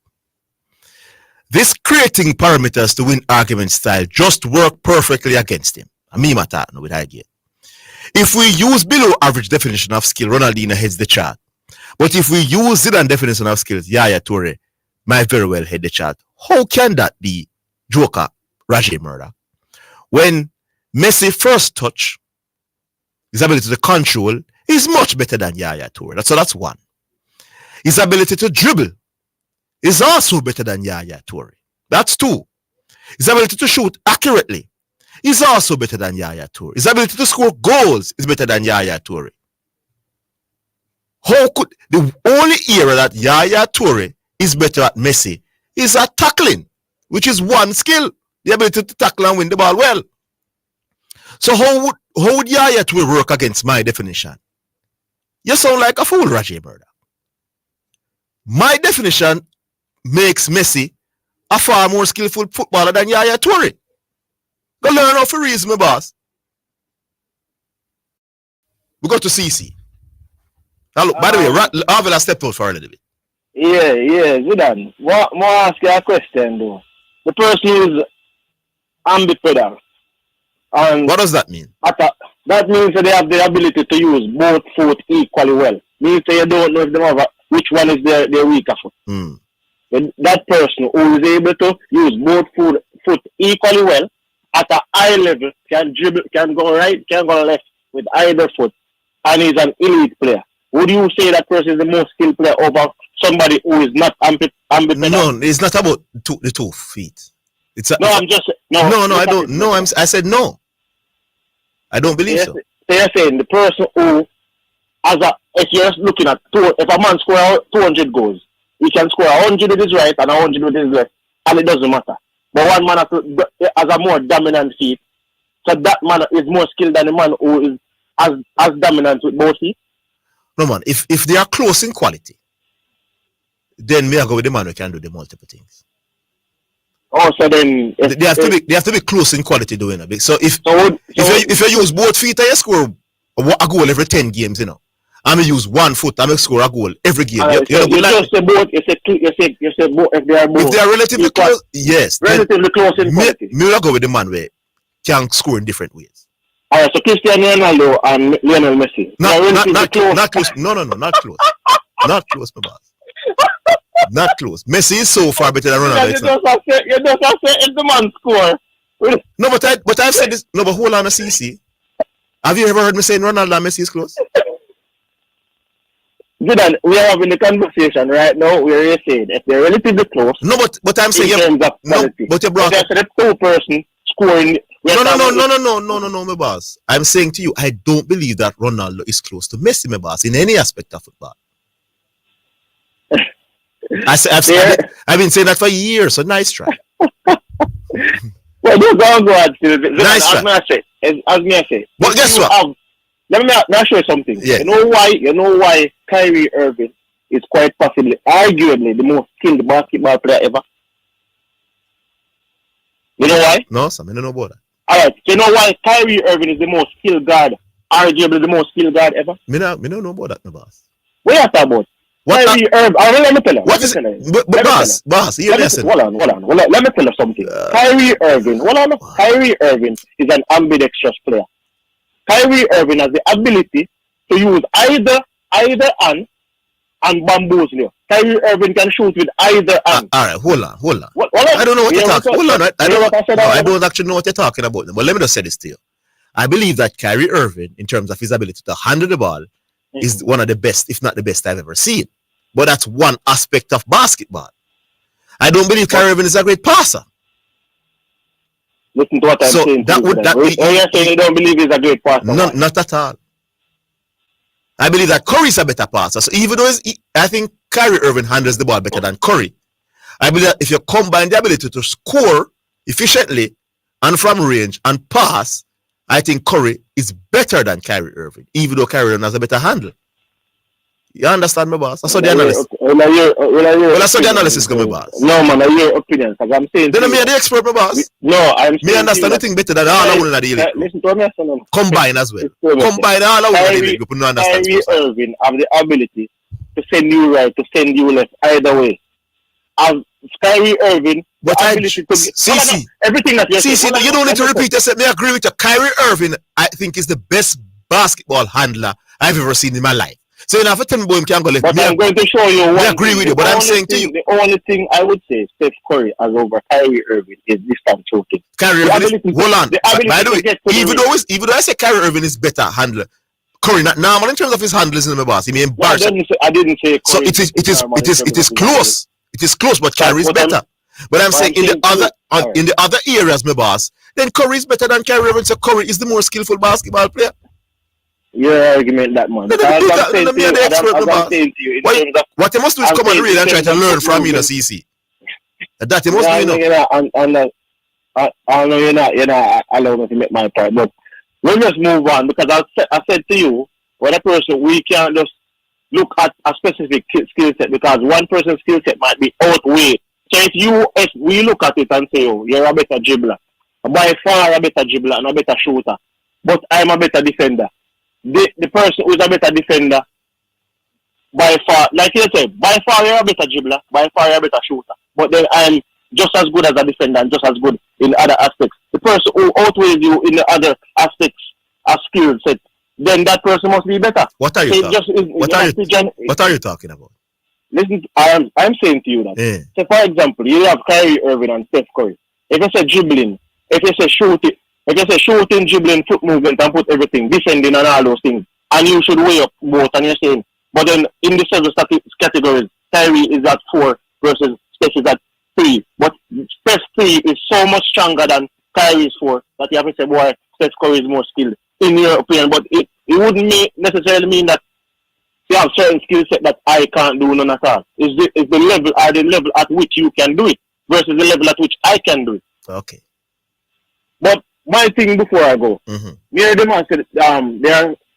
This creating parameters to win argument style just worked perfectly against him. With idea. If we use below average definition of skill, Ronaldinho heads the chart. But if we use Zidane definition of skills, Yaya Toure might very well head the chart. How can that be, Joker Roger Murdoch? When Messi first touch, his ability to control is much better than Yaya Toure. So that's one. His ability to dribble is also better than Yaya Toure. That's two. His ability to shoot accurately is also better than Yaya Toure. His ability to score goals is better than Yaya Toure. How could the only area that Yaya Toure is better at Messi is at tackling, which is one skill, the ability to tackle and win the ball well. So how would Yaya Toure work against my definition? You sound like a fool, Roger Murdoch. My definition makes Messi a far more skillful footballer than Yaya Toure. Go learn how to reason, my boss. We go to CC. Now look, by the way, Orville has stepped out for a little bit. Yeah, Zidane. More ask you a question though. The person is ambipedal. And what does that mean? That means that they have the ability to use both foot equally well. Means that you don't know if they have which one is their weaker foot. But that person who is able to use both foot equally well at a high level can dribble, can go right, can go left with either foot, and is an elite player. Would you say that person is the most skilled player over somebody who is not ambipedal? No, it's not about the 2 feet. I don't. No, I said no. I don't believe so. So you're saying the person who, if you're looking at if a man scores 200 goals, he can score 100 with his right and 100 with his left, and it doesn't matter. But one man has a more dominant feet, so that man is more skilled than the man who is as dominant with both feet. No man, if they are close in quality, then me I go with the man who can do the multiple things. Oh, so then they have to be close in quality doing it. So if you use both feet, you score a goal every 10 games, you know. I'm gonna use 1 foot, I'm gonna score a goal every game. You say both. You say both. If they are both. If they are relatively close, yes. Relatively close in quality. Me will go with the man where can score in different ways. Alright, so Cristiano Ronaldo and Lionel Messi. Not close. No, not close. Not close, my boss. Not close. Messi is so far better than Ronaldo. You just have to if the man score. No, but I've said this. No, but hold on a CC. Have you ever heard me saying Ronaldo and Messi is close? Zidane, we are having a conversation right now where you're saying if they're relatively close. No, but I'm saying but you brought up the two-person scoring. No, my boss. I'm saying to you, I don't believe that Ronaldo is close to Messi, my boss, in any aspect of football. I've been saying that for years, so nice try. Well, don't go ahead. Nice try. As me I say. But guess what? Let me show you something. Yeah. You know why Kyrie Irving is quite possibly, arguably, the most skilled basketball player ever? You know why? No, Sam, I don't know about that. Alright, so you know why Kyrie Irving is the most skilled guard, arguably the most skilled guard ever? Me don't know about that, my boss. What are you talking about? Kyrie Irving, let me tell you. What is it? But boss, you listen. Hold on. Let me tell you something. Kyrie Irving, Kyrie Irving is an ambidextrous player. Kyrie Irving has the ability to use either hand and bamboozle you. Kyrie Irving can shoot with either hand. Alright, hold on. I don't know what you're talking about. Hold on. I don't actually know what you're talking about. But let me just say this to you. I believe that Kyrie Irving, in terms of his ability to handle the ball, is one of the best, if not the best I've ever seen. But that's one aspect of basketball. I don't believe Kyrie Irving is a great passer. Listen to what I'm saying. You're saying you don't believe he's a great passer. No, not at all. I believe that Curry is a better passer. So even though I think Kyrie Irving handles the ball better than Curry, I believe that if you combine the ability to score efficiently and from range and pass, I think Curry is better than Kyrie Irving, even though Kyrie Irving has a better handle. You understand me, boss? I saw the analysis. I saw the analysis go, my boss. No, man, I hear your opinion. Because I'm saying. Then I'm the expert, my boss. No, I'm saying. Me understand nothing better than all I want to deal. Listen to me, combine as well. Combine all I want to deal. Kyrie Irving have the ability to send you right, to send you left, either way. As Kyrie Irving, but everything that you're saying. You don't need to repeat yourself. I agree with you. Kyrie Irving, I think, is the best basketball handler I've ever seen in my life. So you have to tell me, boy, can go left. But I'm going to show you. I agree with you, but I'm saying to you, the only thing I would say Steph Curry has over Kyrie Irving is distance shooting. Kyrie Irving, hold on. By the way, even though I say Kyrie Irving is better handler, Curry not normal in terms of his handles in my boss. He may embarrass. I didn't say. So it is close. It is close, but Kyrie is better. But I'm saying in the other areas, my boss, then Curry is better than Kyrie Irving. So Curry is the more skillful basketball player. Your argument, that man. What you must do is come and read and try to learn from me, the CC. That you must do, you know. I know you're not allowing me to make my point, but we'll just move on because I said to you, when a person, we can't just look at a specific skill set because one person's skill set might be outweighed. So if we look at it and say, oh, you're a better dribbler, by far a better dribbler and a better shooter, but I'm a better defender. The person who is a better defender, by far, like you said, by far you're a better dribbler, by far you're a better shooter. But then I'm just as good as a defender and just as good in other aspects. The person who outweighs you in the other aspects of skill set, then that person must be better. What are you talking about? Listen, I'm saying to you that. Yeah. So for example, you have Kyrie Irving and Steph Curry. If you say dribbling, if you say shooting, dribbling, foot movement, and put everything, defending and all those things, and you should weigh up both, and you're saying, but then in the several categories, Kyrie is at 4 versus Steph is at 3. But Steph 3 is so much stronger than Kyrie's 4 that you have to say, boy, Steph Curry is more skilled, in your opinion. But it wouldn't necessarily mean that you have certain skill set that I can't do none at all. Is the level at which you can do it versus the level at which I can do it. Okay. But my thing before I go, me and the man said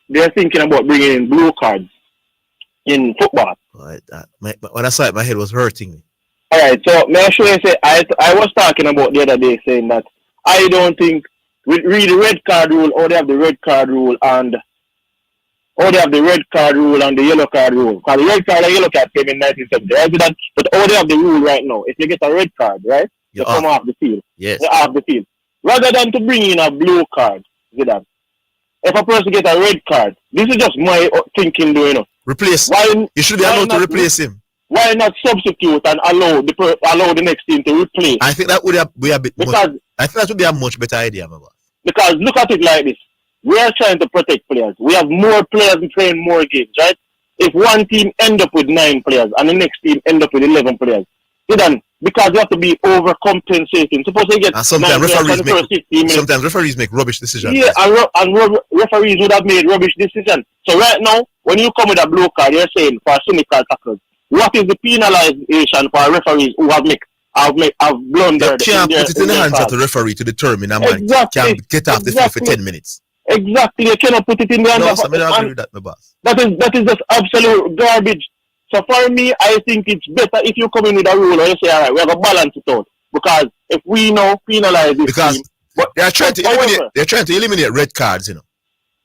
they're thinking about bringing in blue cards in football. When I saw it, my head was hurting me. All right, so may I show you? Say I was talking about the other day saying that I don't think we read the red card rule, or they have the red card rule and the yellow card rule. Because the red card and yellow card came in 1970, but all they have the rule right now. If you get a red card, right, you come off the field. Yes. You're off the field. rather than to bring in a blue card, Zidane, if a person get a red card, this is just my thinking, you know. Replace. You should be allowed to replace him. Why not substitute and allow the next team to replace? I think that would be a bit. I think that would be a much better idea, my boss. Because look at it like this: we are trying to protect players. We have more players playing more games, right? If one team end up with 9 players and the next team end up with 11 players, then because you have to be overcompensating. Suppose they get and sometimes referees make rubbish decisions. Yeah, and referees would have made rubbish decisions. So right now, when you come with a blue card, you're saying for cynical tackles, what is the penalization for referees who have blundered? You can't put it in the hands of the referee to determine a man can get off the field for 10 minutes. Exactly, you cannot put it in the hands of. I agree with that, my boss. That is just absolute garbage. So for me, I think it's better if you come in with a rule and you say, all right, we have to balance it out. Because if we now penalize this team, they're trying to eliminate red cards, you know.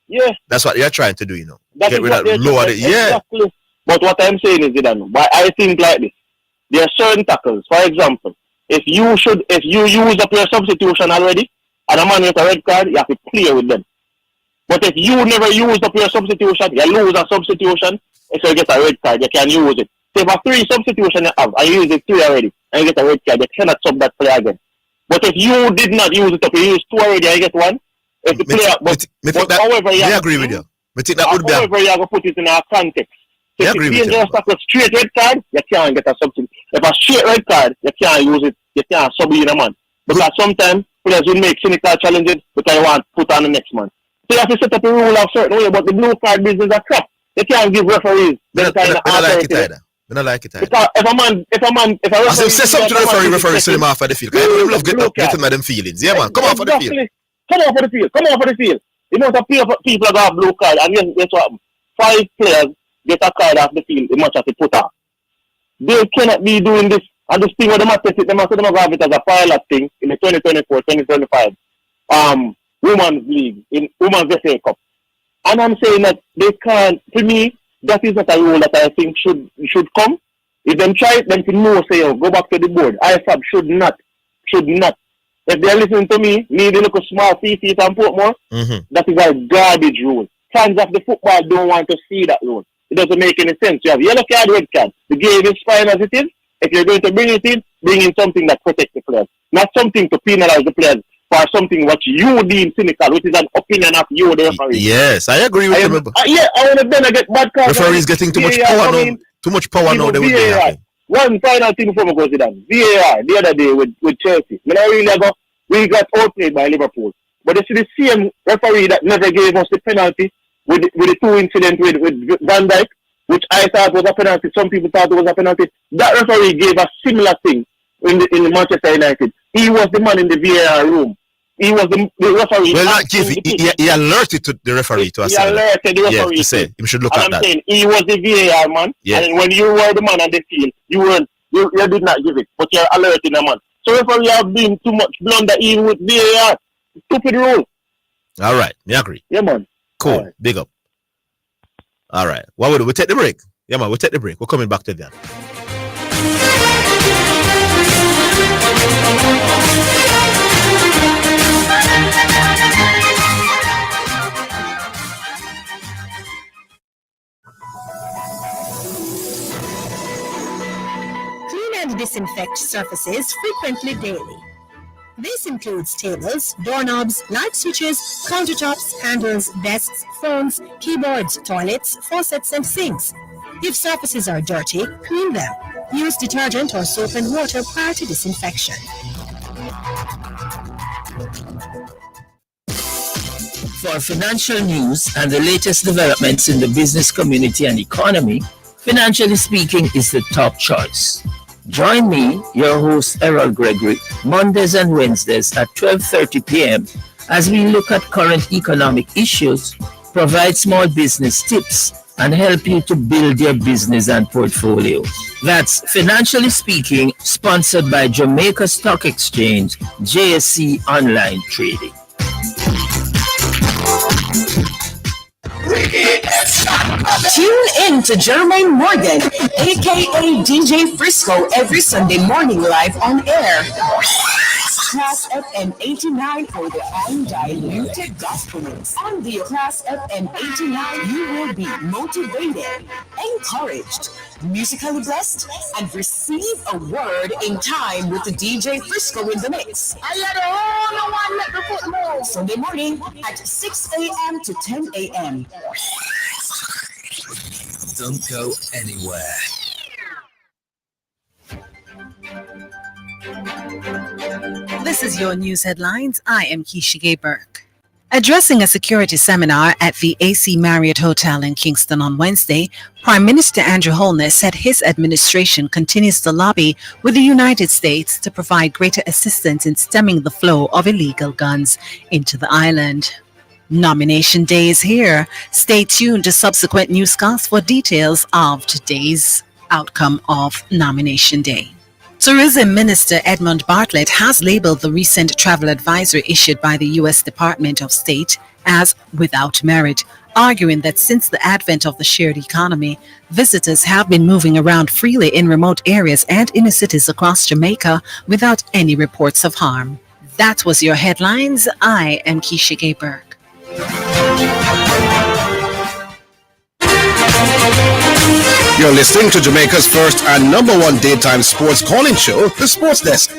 Yeah. That's what they're trying to do, you know. Get rid of lower the, yeah. Exactly. But what I'm saying is, but I think like this. There are certain tackles. For example, if you use up your substitution already, and a man with a red card, you have to play with them. But if you never use up your substitution, you lose a substitution, if you get a red card, you can use it. So if a 3 substitution you have, and you use it 3 already, and you get a red card, you cannot sub that player again. But if you did not use it up, you use 2 already, and you get 1, if the player, however, you agree with you. However, you have to put it in our context. So if you just have a straight red card, you can't get a substitute. If a straight red card, you can't use it, you can't sub in a man. Because sometimes players will make cynical challenges because they want to put on the next man. So you have to set up a rule of certain way, but the blue card business are crap. They can't give referees that kind of authority. I don't like it either. Because if a referee... As if say something to the referee send him off of the field. I don't love getting them feelings. Yeah, man. Come off of the field. Come off of the field. The amount of people that got blue card, and guess what? 5 players get a card off the field, the much as they put off. They cannot be doing this. And this thing where they must have it as a pilot thing in the 2024-2025 Women's League, in Women's FA Cup. And I'm saying that they can't, to me, that is not a rule that I think should come. If them try it, then to know, say, go back to the board. IFAB should not. If they're listening to me, the little small feet and Portmore, that is a garbage rule. Fans of the football don't want to see that rule. It doesn't make any sense. You have yellow card, red card. The game is fine as it is. If you're going to bring it in, bring in something that protects the players. Not something to penalize the players for something what you deem cynical, which is an opinion of you, the referee. Yes, I agree with you. I want to then get bad cards. Referees getting too much power now. Too much power now. They would be happy. One final thing before we go to that. VAR, the other day with Chelsea. We got outplayed by Liverpool. But it's the same referee that never gave us the penalty with the 2 incidents with Van Dijk, which I thought was a penalty. Some people thought it was a penalty. That referee gave a similar thing in the Manchester United. He was the man in the VAR room. He was the referee. Well, not give. He alerted to the referee to He alerted the referee. Yeah, to say he should look at that. I'm saying he was the VAR man. Yeah. And when you were the man on the field, you did not give it, but you're alerting the man. So referee have been too much blunder even with VAR. Stupid rule. All right, me agree. Yeah, man. Cool. Right. Big up. All right. What will we take the break? Yeah, man. We'll take the break. We're coming back to that. Clean and disinfect surfaces frequently daily. This includes tables, doorknobs, light switches, countertops, handles, desks, phones, keyboards, toilets, faucets, and sinks. If surfaces are dirty, clean them. Use detergent or soap and water prior to disinfection. For financial news and the latest developments in the business community and economy, Financially Speaking is the top choice. Join me, your host Errol Gregory, Mondays and Wednesdays at 12:30 p.m. as we look at current economic issues, provide small business tips, and help you to build your business and portfolio. That's Financially Speaking, sponsored by Jamaica Stock Exchange, JSC Online Trading. Tune in to Jermaine Morgan, aka DJ Frisco, every Sunday morning live on air. Class FM 89 for the undiluted gospel mix. On the Class FM 89, you will be motivated, encouraged, musically blessed, and receive a word in time with the DJ Frisco in the mix. I let the whole one let the foot move. Sunday morning at 6 a.m. to 10 a.m. Don't go anywhere. This is your news headlines. I am Keisha Gay Burke. Addressing a security seminar at the AC Marriott Hotel in Kingston on Wednesday, Prime Minister Andrew Holness said his administration continues to lobby with the United States to provide greater assistance in stemming the flow of illegal guns into the island. Nomination day is here. Stay tuned to subsequent newscasts for details of today's outcome of Nomination Day. Tourism Minister Edmund Bartlett has labeled the recent travel advisory issued by the U.S. Department of State as without merit, arguing that since the advent of the shared economy, visitors have been moving around freely in remote areas and inner cities across Jamaica without any reports of harm. That was your headlines. I am Keisha Gay Burke. You're listening to Jamaica's first and number one daytime sports calling show, The Sports Desk.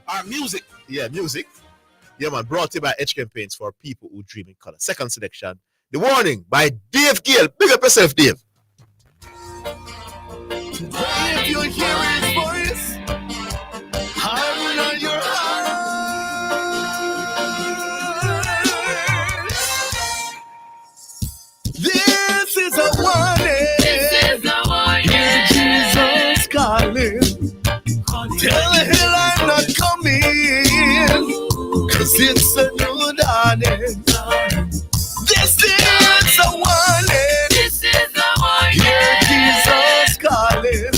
Our music. Yeah, man, brought to you by Edge Campaigns for people who dream in color. Second selection, The Warning by Dave Gill. Big up yourself, Dave. If you hear his voice, harden on your heart. This is a warning. This is a warning. Hear Jesus calling. Tell him I'm not coming, 'cause it's a new dawning. This is a warning. This is a warning. Hear Jesus calling.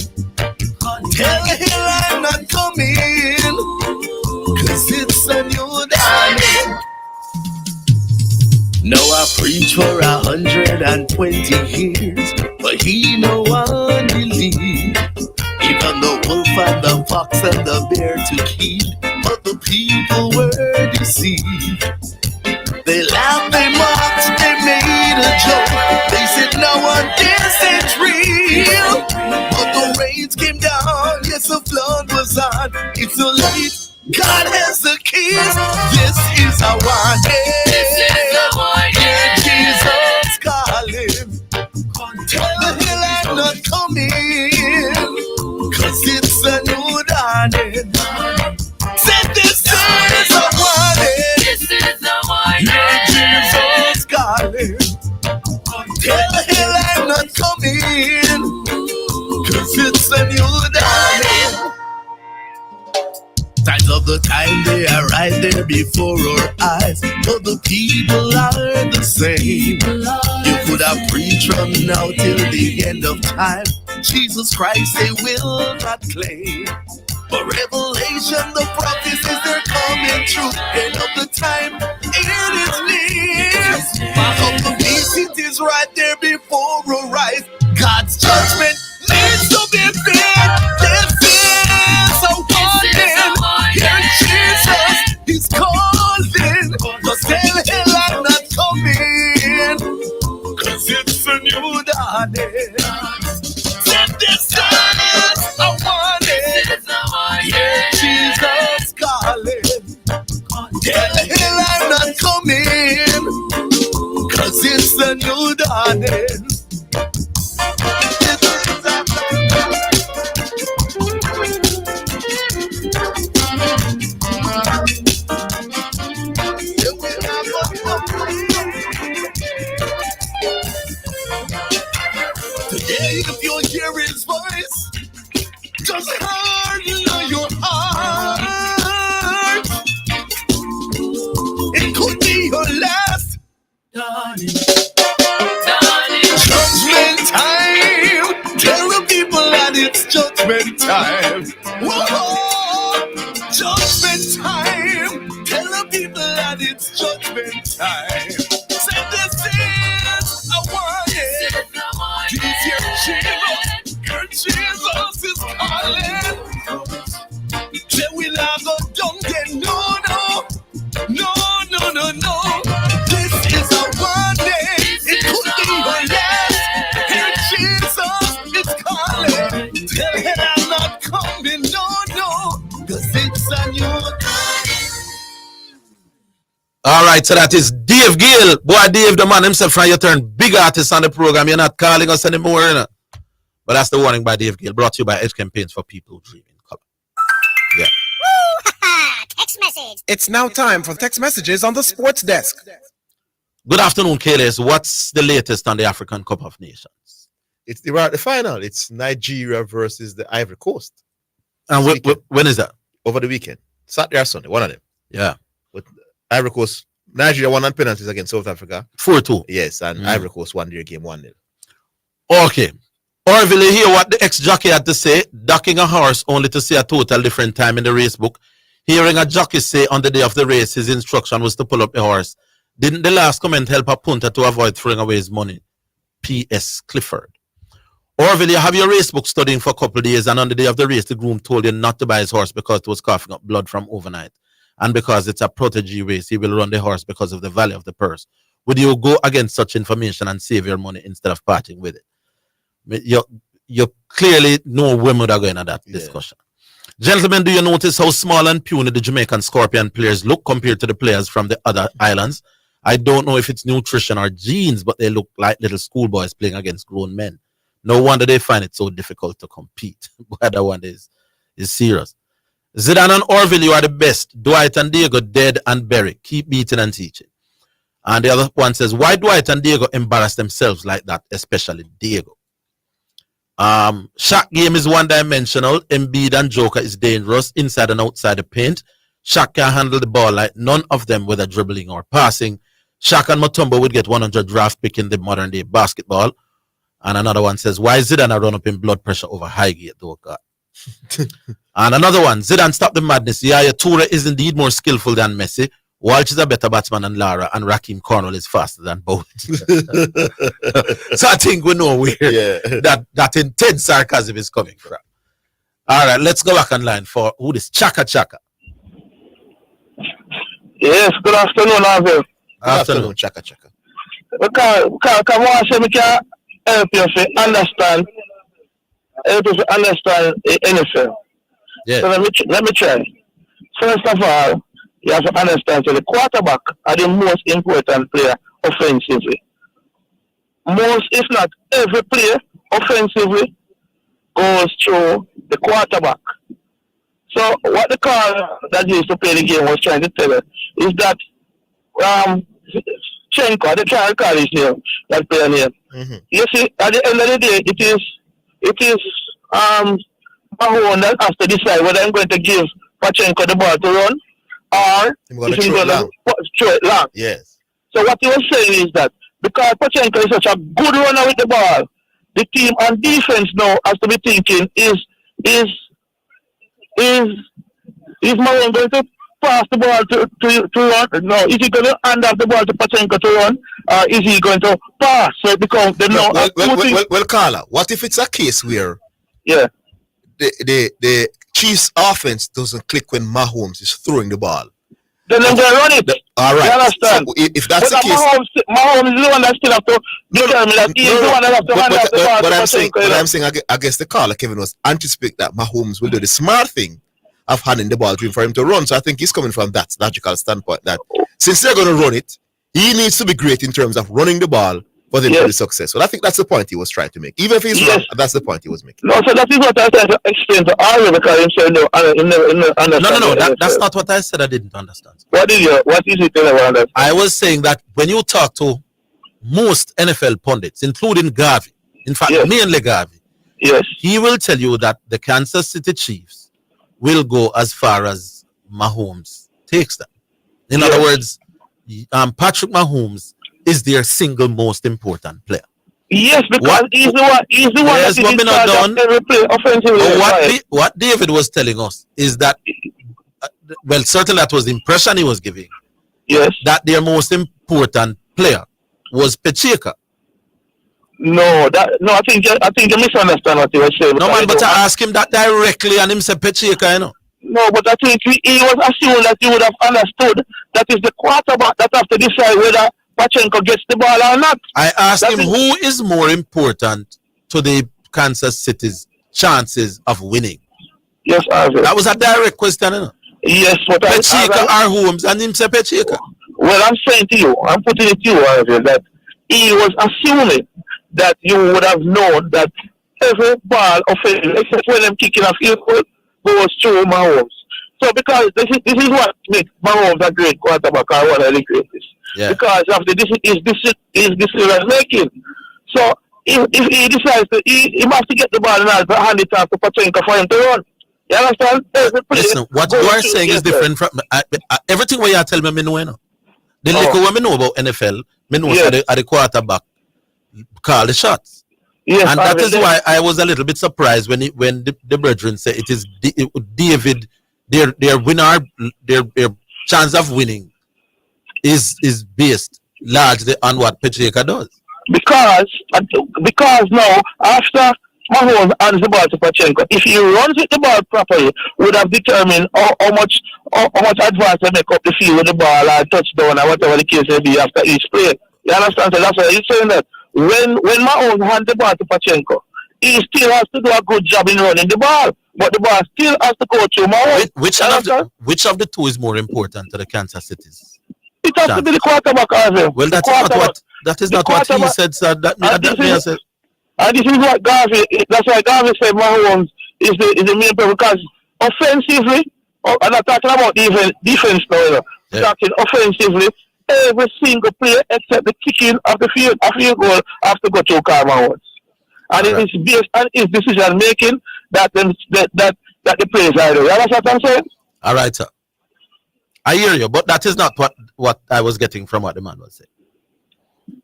Tell him I'm not coming, 'cause it's a new dawning. Now I preach for 120 years, but he no one believe. Even the wolf and the fox and the bear took heed, but the people were deceived. They laughed, they mocked, they made a joke. They said nowadays it's real. But the rains came down, yes the flood was on. It's too late, God has the keys. This is our warning. This is our warning. Hear Jesus calling. Tell the hill I'm not coming, 'cause it's a new dawning. Said this is a warning. This is a warning. Hear Jesus calling. Tell the hill I'm not coming, 'cause it's a new dawning. Signs of the time, they are right there before our eyes, but the people are the same. You could have preached from now till the end of time. Jesus Christ they will not claim. But Revelation, the prophecies, they're coming true. End of the time, it is near. Part of the beast, it is right there before our eyes. God's judgment needs to be feared. This is a warning. Hear Jesus, he's calling. Just tell him I'm not coming, 'cause it's a new dawning. This is a warning. Hear Jesus calling. Tell him I'm not coming, 'cause it's a new dawning. Today, if you hear his voice, just harden your heart. Judgment time. Tell the people that it's judgment time. Whoa! Judgment time. Tell the people that it's judgment time. Say this is a warning. This your Jesus is calling. Say we'll have go down there. No. This is a warning. It could be your last. Here Jesus is calling. Tell him I'm not coming. No. Cause it's a new All right, so that is Dave Gill. Boy, Dave, the man himself, trying to turn big artist on the program. You're not calling us anymore, you know? But that's the warning by Dave Gill, brought to you by Edge Campaigns for People Who Dream in Color. Yeah. Text message. It's now time for text messages on the sports desk. Good afternoon, Kayles. What's the latest on the African Cup of Nations? We're at the final. It's Nigeria versus the Ivory Coast. And when is that? Over the weekend. Saturday or Sunday, one of them. Yeah. With Ivory Coast, Nigeria won on penalties against South Africa. 4-2. Yes, and Ivory Coast won their game 1-0. Okay. Orville, you hear what the ex-jockey had to say? Ducking a horse only to see a total different time in the race book. Hearing a jockey say on the day of the race his instruction was to pull up the horse. Didn't the last comment help a punter to avoid throwing away his money? P.S. Clifford. Orville, you have your race book studying for a couple of days, and on the day of the race, the groom told you not to buy his horse because it was coughing up blood from overnight. And because it's a protege race, he will run the horse because of the value of the purse. Would you go against such information and save your money instead of parting with it? You clearly know women are going at that discussion. Gentlemen, do you notice how small and puny the Jamaican Scorpion players look compared to the players from the other islands? I don't know if it's nutrition or genes, but they look like little schoolboys playing against grown men. No wonder they find it so difficult to compete. But that one is serious. Zidane and Orville, you are the best. Dwight and Diego, dead and buried. Keep beating and teaching. And the other one says, why Dwight and Diego embarrass themselves like that, especially Diego? Shaq game is one-dimensional. Embiid and Joker is dangerous inside and outside the paint. Shaq can handle the ball like none of them, whether dribbling or passing. Shaq and Mutombo would get 100 draft pick in the modern-day basketball. And another one says, why Zidane run up in blood pressure over Highgate, though, God? And another one, Zidane, stop the madness. Yaya Toure is indeed more skillful than Messi. Walsh is a better batsman than Lara, and Raheem Cornwall is faster than both. So I think we know where that intense sarcasm is coming from. All right, let's go back online for who this Chaka Chaka. Yes, good afternoon, Orville. Afternoon, Chaka Chaka. Come on, so we can help you to understand the NFL. Yes. So let me try. First of all, you have to understand that the quarterback are the most important player offensively. Most, if not every player offensively goes through the quarterback. So what the call that used to play the game was trying to tell us is that Chenko, the can't call his name, that player name. Mm-hmm. You see, at the end of the day, it is Mahone that has to decide whether I'm going to give Pachenko the ball to run or if he's going to throw it long. Yes. So what he was saying is that because Pachenko is such a good runner with the ball, the team on defense now has to be thinking is Mahone going to pass the ball to run? No, is he going to hand off the ball to Pachenko to run, or is he going to pass? So it becomes the well, Carla, what if it's a case where the Chiefs' offense doesn't click when Mahomes is throwing the ball? Then they're going to run it. All right. You understand? So if that's the case, Mahomes is the one that still have to determine that he is the one that have to hand off the ball to Pachenko. But I'm saying against the caller, Kevin was anticipate that Mahomes will do the smart thing of handing the ball to him for him to run. So I think he's coming from that logical standpoint that since they're going to run it, he needs to be great in terms of running the ball for them to be successful. I think that's the point he was trying to make. Even if he's wrong, that's the point he was making. No, so that is what I tried to explain to Ari because he said no, No, that's not what I said. I didn't understand. What is it about that? I was saying that when you talk to most NFL pundits, including Garvey, in fact, mainly Garvey, he will tell you that the Kansas City Chiefs will go as far as Mahomes takes them. In other words, Patrick Mahomes is their single most important player. Yes, because he's the one yes, that is in charge of every play offensively. What David was telling us is that, well, certainly that was the impression he was giving. Yes. That their most important player was Pacheco. No, I think you misunderstand what he was saying. No man, but I asked him that directly and him said Pacheco, you know. No, but I think he was assuming that you would have understood that is the quarterback that have to decide whether Pachenko gets the ball or not. I asked him who is more important to the Kansas City's chances of winning. Yes, Orville. That was a direct question, you know. Yes, but Pacheco or Holmes, and him said Pacheco. Well, I'm saying to you, I'm putting it to you, Orville, that he was assuming that you would have known that every ball offensive, except when I'm kicking a field goal, goes through Mahomes. So because this is what makes Mahomes a great quarterback or one of the greatest. Yeah. Because of the decision making. So if he decides to, he must get the ball and hand it off to Pachenko for him to run. You understand? Listen, what you are saying is different from everything what you tell me, I know. You know. The little what I know about NFL, I know at the quarterback call the shots. Yes, and that is why I was a little bit surprised when the brethren say it is David, their winner, their chance of winning is based largely on what Pacheco does. Because now after Mahomes hands the ball to Pachenko, if he runs with the ball properly, would have determined how much advance they make up the field with the ball or touchdown or whatever the case may be after each play. You understand? So that's why he's saying that when Mahomes hands the ball to Pachenko, he still has to do a good job in running the ball, but the ball still has to go through Mahomes. Which of the two is more important to the Kansas City's? It has to be the quarterback, Orville. Well, that is not what he said, sir. Said. And this is what Garvey, that's why Garvey said Mahomes is the main player, because offensively, and I'm talking about defense now, you know, talking offensively, every single player except the kicking of the field goal have to go through Karl Mahomes. And it is based on his decision making that the players are doing. You understand what I'm saying? All right, sir. I hear you, but that is not what I was getting from what the man was saying.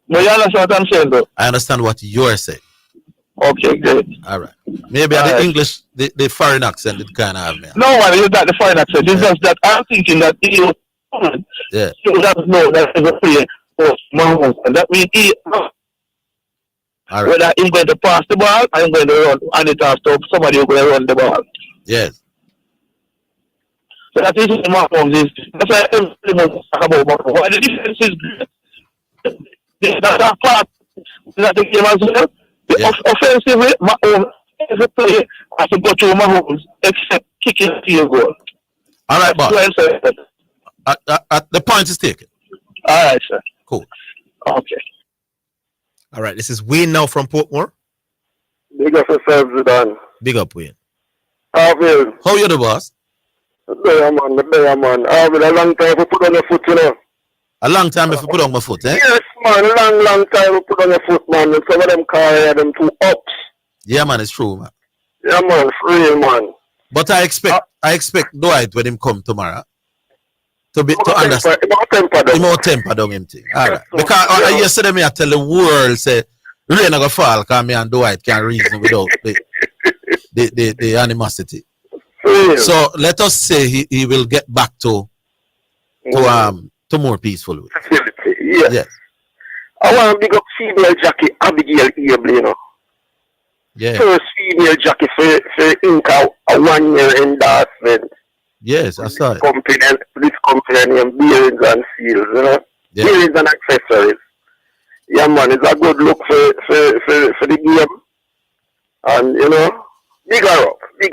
No, you understand what I'm saying, though? I understand what you're saying. Okay, good. All right. Maybe the English, the foreign accent, it kind of have me. No, man, it's not the foreign accent. It's just that I'm thinking that he would have known that he's a player for Mahomes. And that means whether he's going to pass the ball or he's going to run, and it has to somebody who's going to run the ball. Yes. So that is what Mahomes is. That's why everyone talk about Mahomes. Why the defense is great. That's part of the game as well. Offensively, Mahomes, every player has to go through Mahomes except kicking the field goal. All right, boss. The point is taken. All right, sir. Cool. Okay. All right, this is Wayne now from Portmore. Big up yourself, Zidane. Big up, Wayne. Orville. How you the boss? There, man. Orville, a long time to put on your foot, you know. A long time if you put on my foot, eh? Yes, man. Long time to put on your foot, man. And some of them cars them two ups. Yeah, man, it's true, man. Yeah, man, for real, man. But I expect Dwight when him come tomorrow to understand. He more temper down him thing. All right. Because yesterday me I tell the world say rain not gonna fall because me and Dwight can't reason without the animosity. So let us say he will get back to more peaceful way. Yes. I want to big up female jockey Abigail Abel, you know. Yeah. First female jockey for Inca a 1 year endorsement. Yes, I saw it. This company named Bearings and Seals, you know. Yeah. Bearings and accessories. Yeah, man, it's a good look for the game. And, you know, bigger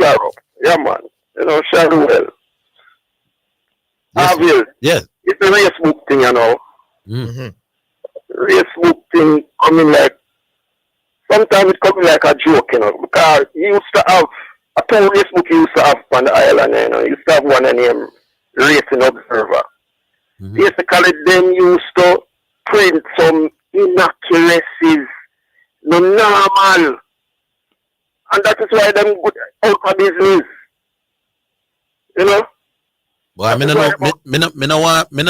up. Yeah, man. You know, share well. Orville. Yes. It's a race book thing, you know. Mm-hmm. Race book thing coming like, sometimes it comes like a joke, you know, because you used to have, a town race book you used to have on the island, you know, you used to have one named Racing Observer. Mm-hmm. Basically, them used to print some inaccuracies, no normal, and that is why them good out of business, you know. Well, I don't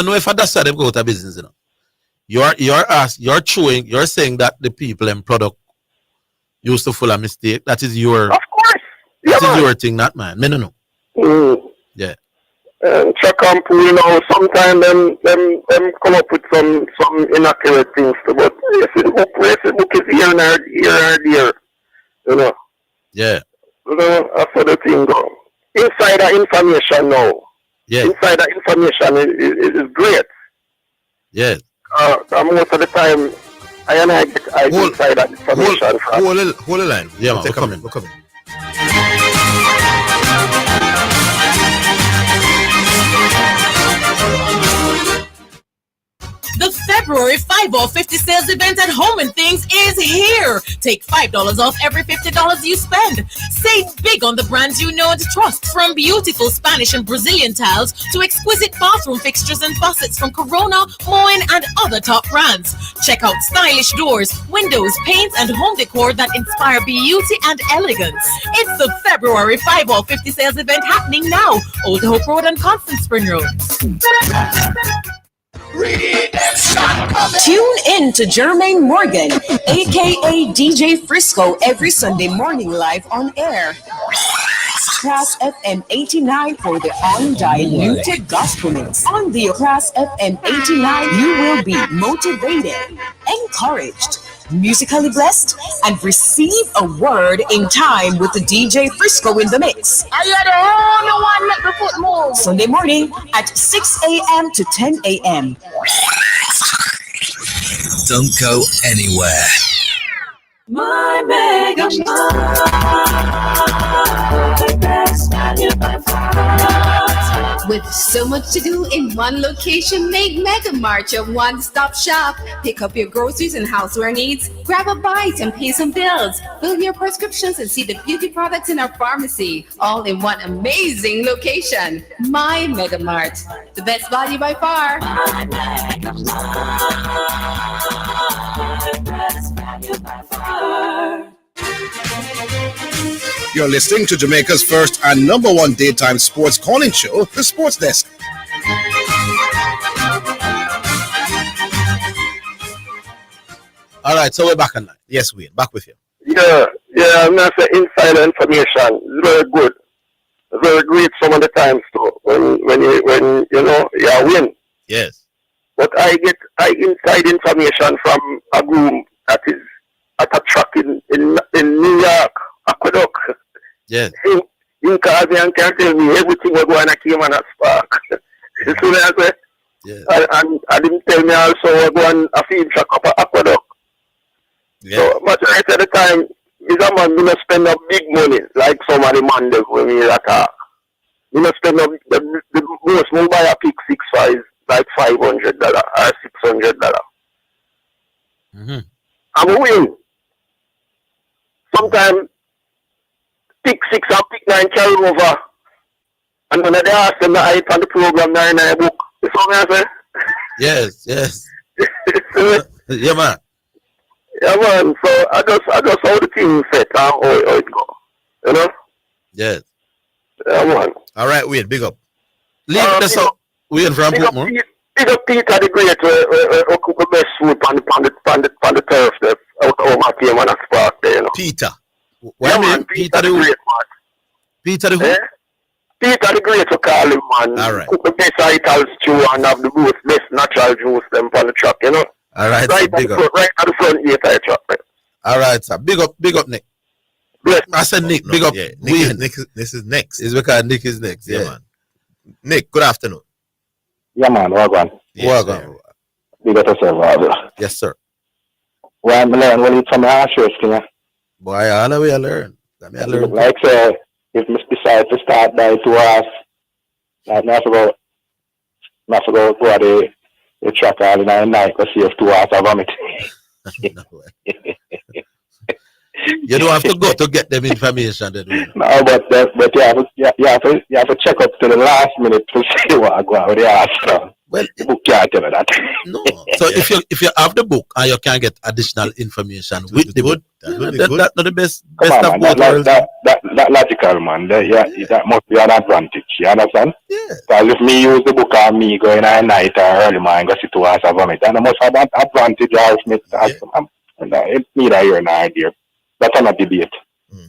know if that's how they go out of business, you know. You're saying that the people in product used to full of mistake. That is your Of course. That is your thing, not mine. Me no. Yeah. Check and pull now. Sometimes them come up with some inaccurate things. But if the book is here and there. You know. Yeah. You know, that's how the thing go. Insider information now. Yeah. Insider information is great. Yeah. Most of the time, I get insider information from. Hold the line. Yeah, man, we're coming. The February 5-off-50 sales event at Home and Things is here. Take $5 off every $50 you spend. Save big on the brands you know and trust. From beautiful Spanish and Brazilian tiles to exquisite bathroom fixtures and faucets from Corona, Moen, and other top brands. Check out stylish doors, windows, paints, and home decor that inspire beauty and elegance. It's the February 5-off-50 sales event happening now. Old Hope Road and Constant Spring Road. Tune in to Jermaine Morgan, aka DJ Frisco, every Sunday morning live on air. Class FM 89 for the undiluted gospel mix. On the Class FM 89, you will be motivated, encouraged, musically blessed, and receive a word in time with the DJ Frisco in the mix. Are you the only one that the foot move? Sunday morning at 6 a.m. to 10 a.m. Don't go anywhere. My Mega Mart, best value by far. With so much to do in one location, make Mega Mart your one-stop shop. Pick up your groceries and houseware needs, grab a bite and pay some bills, fill your prescriptions and see the beauty products in our pharmacy, all in one amazing location. My Mega Mart, the best value by far. My Mega Mart, best value by far. You're listening to Jamaica's first and number one daytime sports calling show, The Sports Desk. All right, so we're back on that. Yes, Wayne, back with you. Yeah, I'm not saying insider information. It's very good. It's very great some of the times too. When you know you win. Yes. But I get inside information from a groom that is at a truck in New York, Aqueduct. Yes. In Caribbean can tell me everything was going to Cayman at Spark. You see what I say? Yes. And didn't tell me also we're going a field truck up at Aqueduct. Yeah. So majority of the time, is a man will spend up big money like some of the man there when we attack. You know, spend up the most will buy a pick 6.5 like $500 or $600. Mm-hmm. I'm a win. Sometimes pick 6 and pick 9 carry over. And when they ask them that I on the program 9 book. You know what I say? Yes. Yeah, man. Yeah, man. So I just how the thing set and how it go. You know? Yes. Yeah, man. All right, Wayne, big up. Leave this up. Wayne from Portmore. Big up Peter the Great, who cook the best food on the turf there. Out over Cayman and Spark there, you know. Peter. Yeah, man, Peter the Great, man. Peter the who? Eh? Peter the Great, to call him, man. All right. Cook the best Italian stew and have the best natural juice them on the truck, you know. All right, right, big up. Right at the front gate of the truck, man. All right, sir. Big up, Nick. Yes. I said Nick, big up. Yeah, Wayne. This is next. It's because Nick is next. Yeah, Yeah. man. Nick, good afternoon. Yeah, man. Welcome. Welcome. Big up yourself, Orville. Yes, sir. Well, I'm learning what you tell me asking. Boy, all the way I learn. Like, say, if I decide to start by 2 hours, like, not forgot go to the truck all in the night because you have 2 hours of vomit. You don't have to go to get them information. Then. No, but you have to check up to the last minute to see what I go out with the ass. Well, the book can't tell you that. No. So if you have the book and you can get additional information with the book, that's not the best of both worlds. That logical, man. That must be an advantage. You understand? Yeah. Because if me use the book on me going at night or early morning, go sit to us and vomit, and I must have that advantage of me. It's neither here nor there. That's not debate.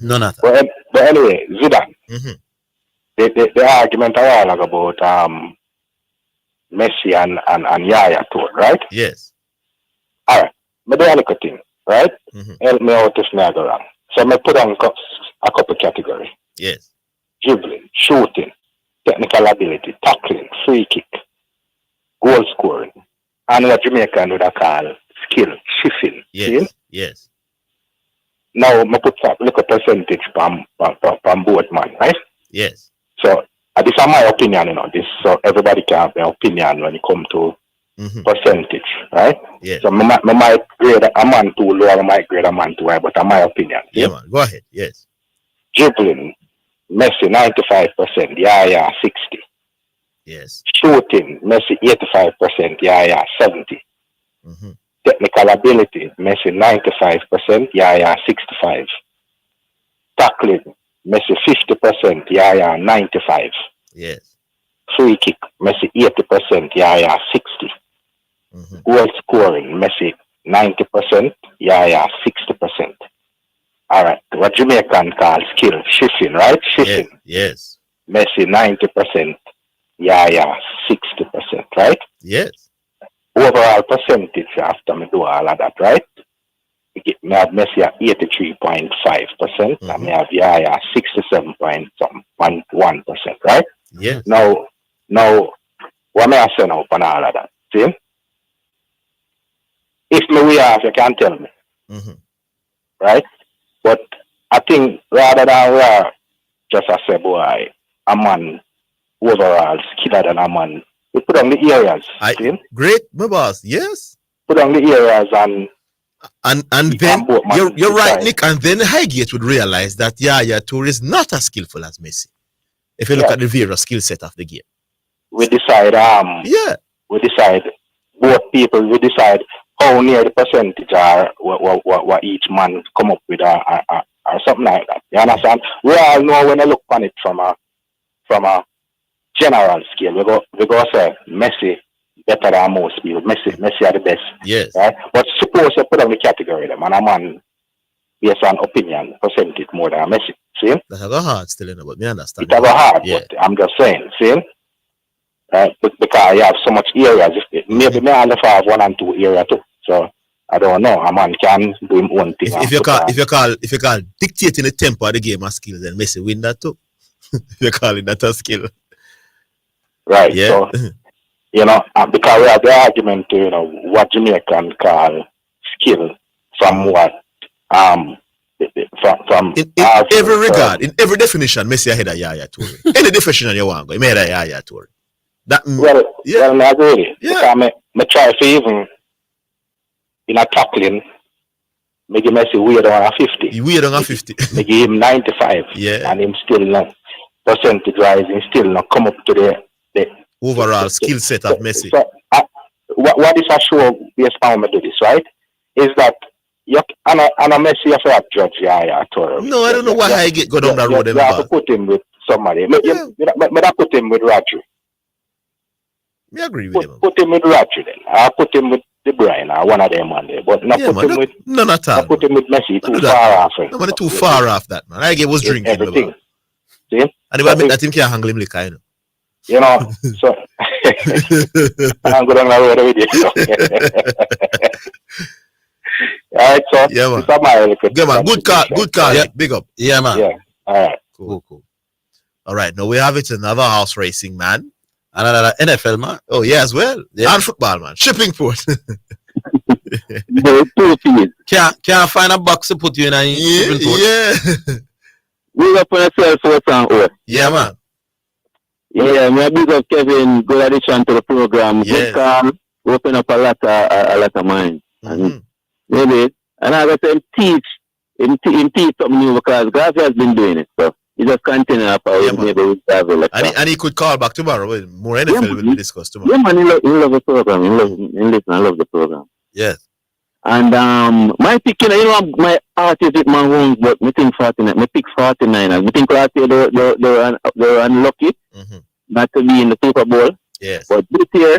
None of that. But anyway, Zidane. Mm-hmm. The argument a while ago about Messi and Yaya tour, right? Yes. All right. Me do a little thing, right? Mm-hmm. Help me out if I go wrong. So me put on a couple categories. Yes. Dribbling, shooting, technical ability, tackling, free kick, goal scoring, and what Jamaican would call skill, shifting. Yes. See? Yes. Now me put a little percentage from both man, right? Yes. So this is my opinion, this so everybody can have their opinion when it comes to percentage, right? Yeah. So I might grade a man too low, I might grade a man too high, but that's my opinion. Yeah, man. Go ahead. Yes. Dribbling, Messi 95%, Yaya 60. Yes. Shooting, Messi 85%, Yaya 70. Mm-hmm. Technical ability, Messi 95%, Yaya 65. Tackling, Messi 50%, Yaya 95. Yes. Free kick, Messi 80%, Yaya 60. Goal scoring, Messi 90%, Yaya 60%. All right, what Jamaican call skill, shifting, right? Shifting. Yes. Messi 90%, Yaya 60%, right? Yes. Overall percentage after me do all of that, right? Me have Messi at 83.5%, and me have Yaya 67.1%, right? Yes. Now, what may I say now on all of that? See? If me we have, you can tell me. Right? But I think rather than we are just a say, boy, a man overall skiller than a man, we put on the areas. Great, my boss. Yes. Put on the areas and then you're right, Nick. And then Highgate would realize that Yaya Toure is not as skillful as Messi. If you look at the various skill set of the game, we decide. We decide both people. We decide how near the percentage are what each man come up with or something like that. You understand? We all know when I look on it from a general scale. We go say Messi better than most people. Messi are the best. Yes. Right? But suppose you put on the category them and a man based on opinion percentage more than Messi. See? That's a hard still, but me understand. It's a hard, but I'm just saying, see? Because you have so much areas. Maybe me only have 1 and 2 areas too. So I don't know. A man can do him one thing. If you call dictating the tempo of the game a skill, then Messi win that too. If you're calling that a skill. Right. Yeah. So because we have the argument to, what Jamaican call skill from what from in every regard, in every definition, Messi ahead of Yaya Toure. Any definition you want, he made a Yaya Toure. Well, I agree. Yeah. Because I try for even in a tackling, me give Messi weird on a 50. He weird on a 50. Me give him 95. Yeah. And him still not percentage wise, he still not come up to the overall skill set of Messi. So what this a show based on me do this, right? Is that and a Messi you have to judge Yaya Toure. No, I don't know why I go down that road. You have to put him with somebody. Me put him with Rodri. Me agree with him. Put him with Rodri then. I put him with De Bruyne or one of them on there. But not put him with none at all. Put him with Messi too far off. No, man, too far off that, man. I was drinking everything. See? And if I make that him can't handle him liquor, so I'm going on the road with you. Alright, so yeah, man. Good call. Yeah. Big up. Yeah, man. Yeah. Alright. Cool. All right, now we have it another horse racing man. Another NFL man. Oh, yeah, as well. Yeah. And football man. Shipping port. Can't find a box to put you in a shipping port. Yeah. We up on a cell phone and yeah, man. Yeah, me a big up Kevin, good addition to the program. Yes. Open up a lot of minds. And maybe, and I got to teach something new because Garvey has been doing it. So he just continue up. Maybe we'll have it. And he could call back tomorrow. More NFL will be discussed tomorrow. Yeah, man, he love the program. He love the program. Yes. And my pick, my heart is with my home, but me think 49. Me pick 49. I think last year they were unlucky. not to be in the Super Bowl. Yes. But this year,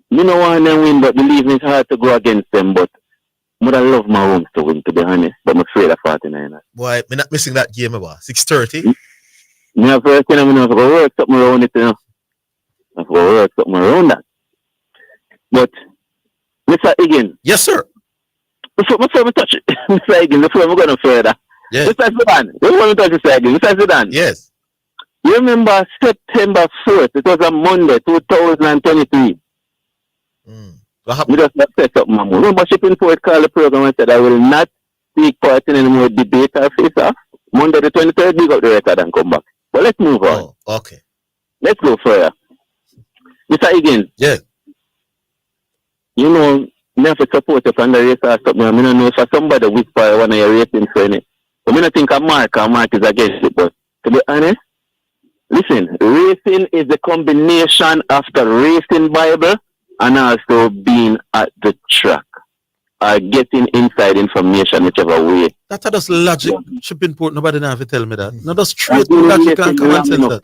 you know want them win, but believe me, it's hard to go against them. But I love my homes to win, to be honest. But I'm afraid of 49ers. Boy, I'm not missing that game about 6:30. I'm going to work something around it, you know. I'm going to work something around that. But, Mr. Higgins. Yes, sir. Before we touch it, Mr. Higgins, before we go no further. Yes. Mr. Zidane, before we touch Mr. Higgins, Mr. Zidane. Yes. You remember September 4th, it was a Monday, 2023. What happened? We just not say something, Mamu. Remember, Shipping Port called the program and said, I will not take part in any more debate or face-off. Monday the 23rd, we got the record and come back. But let's move on. Oh, okay. Let's go further. Mr. Higgins. Yes. You know, I have to support you from the race or something. I don't know if somebody whisper one of your racing friends. I don't think Mark is against it. But to be honest, listen, racing is the combination of the racing Bible and also being at the track. Getting inside information whichever way. That's just logic. Shipping Port, nobody have to tell me that. No, that's straight logic and common sense.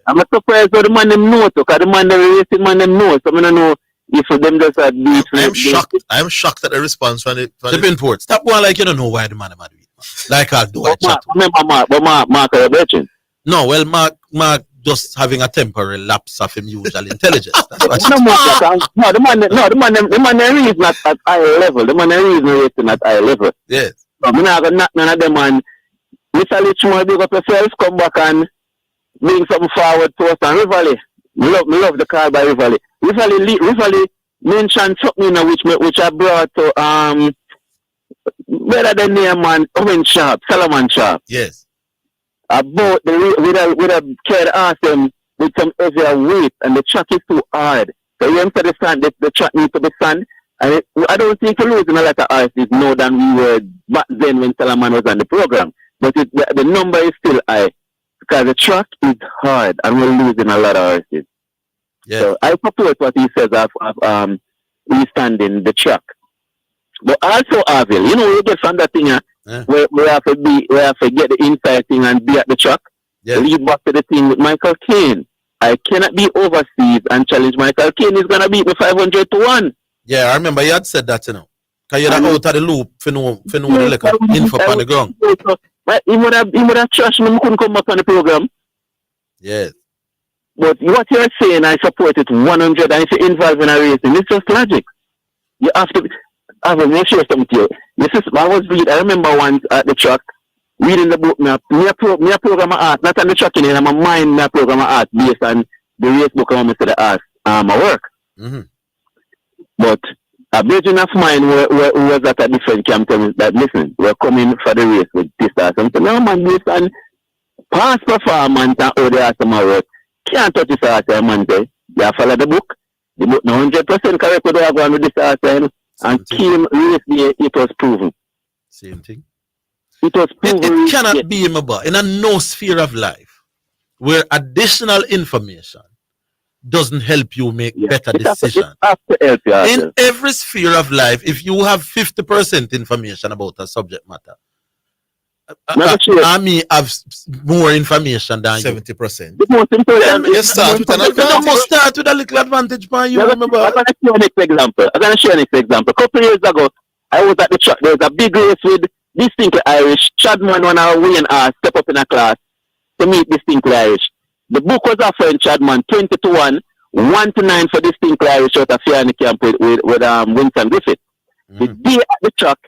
I'm not surprised how the man them know, because the man, the racing man them know. So I don't know if them just had beat. I'm shocked at the response from the Shipping Port. Stop going like you don't know why the man do it. Like I do. Remember Mark are a No, well, Mark just having a temporary lapse of his usual intelligence. That's what the man reason at high level. The man reason racing at high level. Yes. So I'm not gonna knock none of them, man. Mr. Litchmore, big up yourself, come back and bring something forward to us. And Rivali, me love the call by Rivali. Rivali mentioned something which I brought to better than name, man, Owen Sharp, Solomon Sharp. Yes. About with a kid ask them with some heavier weight, and the track is too hard. So you understand that the track needs to be sand. And I don't think we're losing a lot of artists more than we were back then when Solomon was on the program. But the number is still high because the track is hard and we're losing a lot of artists. Yeah. So I support what he says of restanding the track. But also, Orville, you know, we get from that thing where we have to get the inside thing and be at the track. Yeah. Lead back to the thing with Michael Caine. I cannot be overseas and challenge Michael Caine. He's gonna beat me 500-1. Yeah, I remember you had said that, you know. Because you're out of the loop for no the liquor info on the ground. But he would have trashed me, couldn't come back on the program. Yes. But what you're saying, I support it 100. And if you're involved in a racing, it's just logic. You have to. I will make sure something to you. I remember once at the track reading the book. Me a program of art, not on the track in my mind. Me a program of art based on the race book. I to the art. My work. But a vision of mine was at a different camp. That listen, we're coming for the race with this or something. No man, based on past performance and how they are some work. Can't touch this art, man. You follow the book. The book 100% correct what they are going with this art. And Kim recently, it was proven. Same thing. It was proven. It cannot be in a no sphere of life where additional information doesn't help you make better decisions. In every sphere of life, if you have 50% information about a subject matter, I may have more information than 70%. The most important you must start with a little advantage for you. I'm going to show an example. A couple of years ago, I was at the track. There was a big race with Distinctly Irish. Chadman, one of our Wayne step up in a class to meet Distinctly Irish. The book was offering Chadman 20-1, 1-9 for Distinctly Irish out of Fianna camp with Winston Griffith. The day at the track,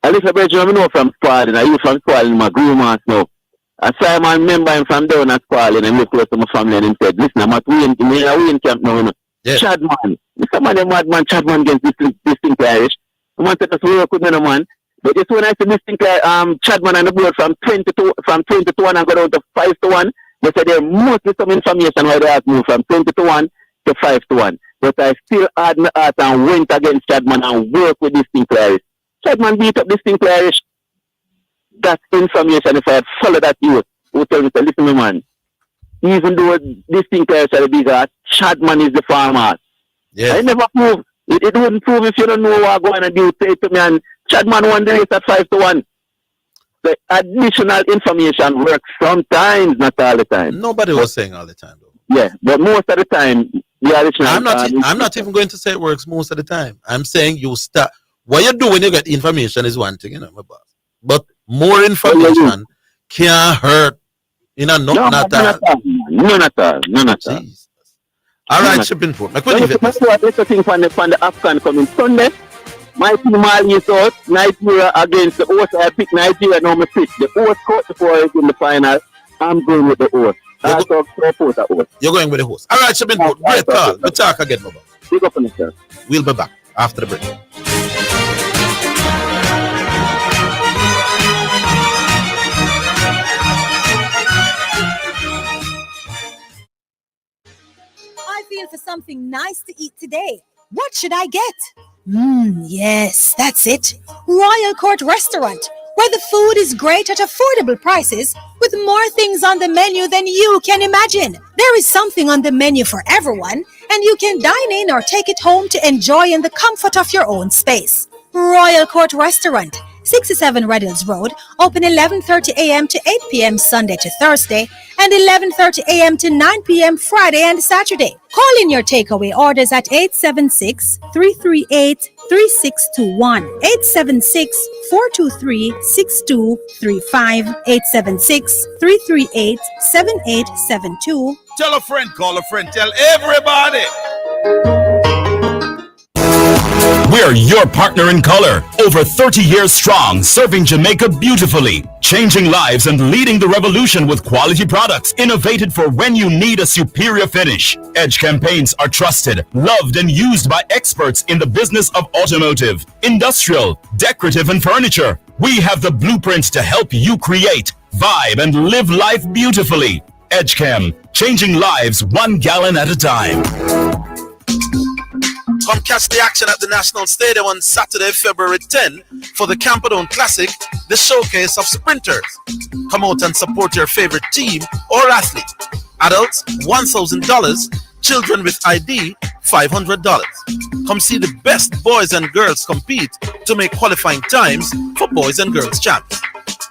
I live a Belgium, I know from Spalding. I use from Spalding, my grandma's now. I saw him and remember him from down at Spalding and live close to my family and he said, listen, I'm at Wayne camp now. Chadman. Some of them madman Chadman against Distinctly Irish. I want to work with me, man. But just when I see Distinctly Chadman on the board from 20-1 and go down to 5-1, they said there must be some information why they have moved from 20-1 to 5-1. But I still had my heart and went against Chadman and worked with Distinctly Irish. Chadman beat up Distinctly Irish. That information, if I had followed that youth, would tell me, listen, man, even though Distinctly Irish are the bigger, Chadman is the farmer. Yes. I never prove. It wouldn't prove if you don't know what I'm going to do. Say to me, and Chadman won the race at 5-1. the additional information works sometimes, not all the time. Nobody was saying all the time, though. Yeah, but most of the time, the additional. I'm not even going to say it works most of the time. I'm saying you start. What you do when you get information is one thing, my boss. But more information can't hurt. None at all. None at all. All right, shipping port. Let's thing from the Afghan coming Sunday. My team all is out. Nigeria against the host. I pick Nigeria, now me pick the host coach before I in the final. I'm going with the host. You're going with the host. All right, shipping port. Great call. We'll talk again, my boss. Big up on yourself. We'll be back after the break. I feel for something nice to eat today. What should I get? Yes, that's it. Royal Court Restaurant, where the food is great at affordable prices with more things on the menu than you can imagine. There is something on the menu for everyone, and you can dine in or take it home to enjoy in the comfort of your own space. Royal Court Restaurant, 67 Red Hills Road, open 11:30 a.m. to 8 p.m. Sunday to Thursday and 11:30 a.m. to 9 p.m. Friday and Saturday. Call in your takeaway orders at 876-338-3621, 876-423-6235, 876-338-7872. Tell a friend, call a friend, tell everybody. We're your partner in color. Over 30 years strong, serving Jamaica beautifully, changing lives and leading the revolution with quality products innovated for when you need a superior finish. Edge campaigns are trusted, loved, and used by experts in the business of automotive, industrial, decorative, and furniture. We have the blueprints to help you create, vibe, and live life beautifully. EdgeCam, changing lives 1 gallon at a time. Come catch the action at the National Stadium on Saturday, February 10 for the Camperdown Classic, the showcase of sprinters. Come out and support your favorite team or athlete. Adults, $1,000. Children with ID, $500. Come see the best boys and girls compete to make qualifying times for boys and girls champs.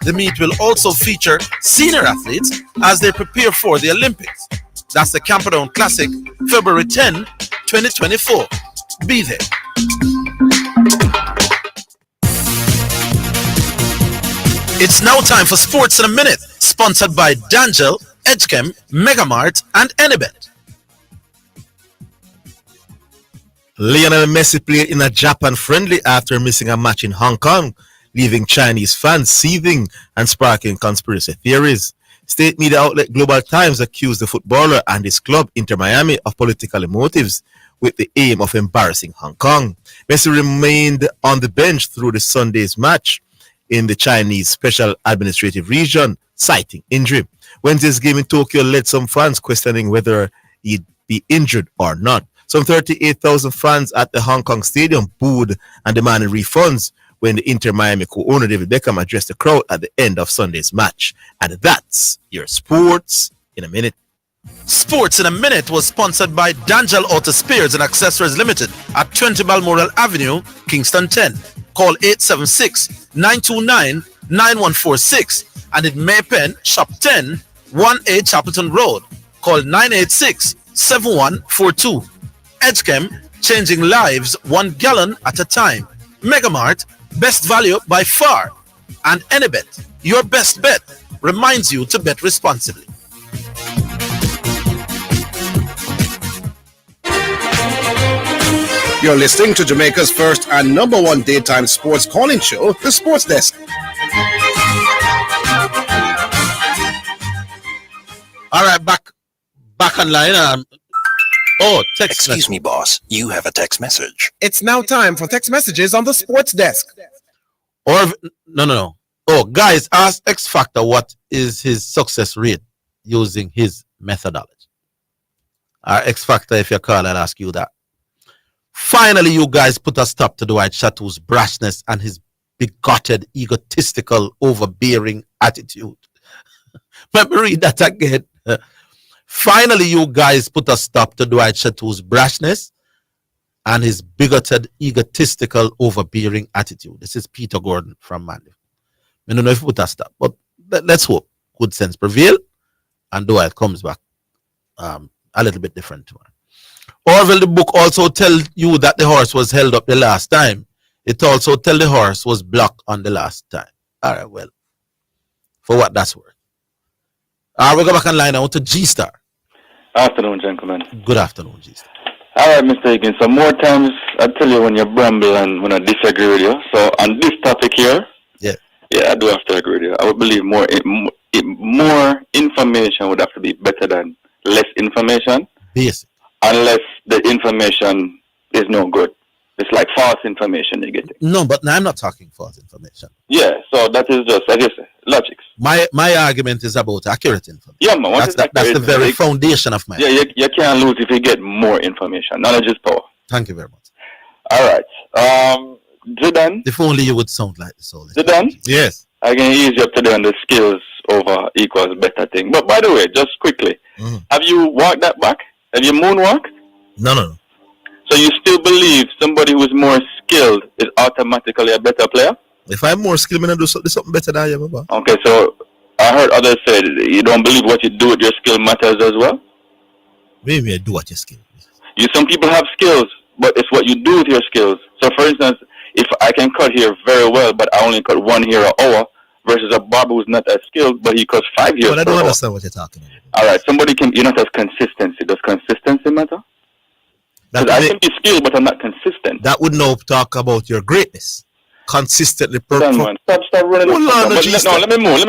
The meet will also feature senior athletes as they prepare for the Olympics. That's the Camperdown Classic, February 10, 2024. Be there. It's now time for Sports in a Minute, sponsored by D'Angel, Edgechem, Megamart, and Enibet. Lionel Messi played in a Japan friendly after missing a match in Hong Kong, leaving Chinese fans seething and sparking conspiracy theories. State media outlet Global Times accused the footballer and his club, Inter Miami, of political motives with the aim of embarrassing Hong Kong. Messi remained on the bench through the Sunday's match in the Chinese Special Administrative Region, citing injury. Wednesday's game in Tokyo led some fans questioning whether he'd be injured or not. Some 38,000 fans at the Hong Kong stadium booed and demanded refunds when the Inter Miami co-owner David Beckham addressed the crowd at the end of Sunday's match. And that's your Sports in a Minute. Sports in a Minute was sponsored by D'Angel Auto Spares and Accessories Limited at 20 Balmoral Avenue, Kingston 10. Call 876-929-9146 and in Maypen, Shop 10, 1A Chapelton Road. Call 986-7142. Edgechem, changing lives 1 gallon at a time. Megamart, best value by far. And Enibet, your best bet, reminds you to bet responsibly. You're listening to Jamaica's first and number one daytime sports calling show, The Sports Desk. All right, back online. Text Excuse message. me, boss. You have a text message. It's now time for text messages on the Sports Desk. No. Oh, guys, ask X Factor what is his success rate using his methodology. X Factor, if you call, I'll ask you that. Finally, you guys put a stop to Dwight Chatou's brashness and his bigoted, egotistical, overbearing attitude. Let me read that again. Finally, you guys put a stop to Dwight Chatou's brashness and his bigoted, egotistical, overbearing attitude. This is Peter Gordon from Mandy. I don't know if it put a stop, but let's hope good sense prevail and Dwight comes back a little bit different tomorrow. Orville, the book also tell you that the horse was held up the last time. It also tell the horse was blocked on the last time. All right, well, for what that's worth. We'll go back online now to G-Star. Afternoon, gentlemen. Good afternoon, G-Star. All right, Mr. Higgins. So more times I tell you when you bramble and when I disagree with you. So on this topic here, yeah, I do have to agree with you. I would believe more information would have to be better than less information. Basic. Unless the information is no good. It's like false information you get. No, but now I'm not talking false information. Yeah, so that is just, I guess, logic. My argument is about accurate information. Yeah, man. That's the very foundation of my. Yeah, you can't lose if you get more information. Knowledge is power. Thank you very much. All right. Zidane. If only you would sound like the soul. Zidane? Yes. I can ease you up today on the skills over equals better thing. But by the way, just quickly, have you walked that back? Have you moonwalked? No. So you still believe somebody who is more skilled is automatically a better player? If I'm more skilled, I'm going to do something better than you, Baba. Okay, so I heard others say you don't believe what you do with your skill matters as well? Maybe I do what your skill. Some people have skills, but it's what you do with your skills. So for instance, if I can cut here very well, but I only cut 1 hair an hour, versus a barber who's not as skilled, but he cuts 5 hairs. But I don't understand what you're talking about. All right, you're not as consistency. Does consistency matter? Because I can be skilled, but I'm not consistent. That would now talk about your greatness. Consistently perform. Stop running. Let me move.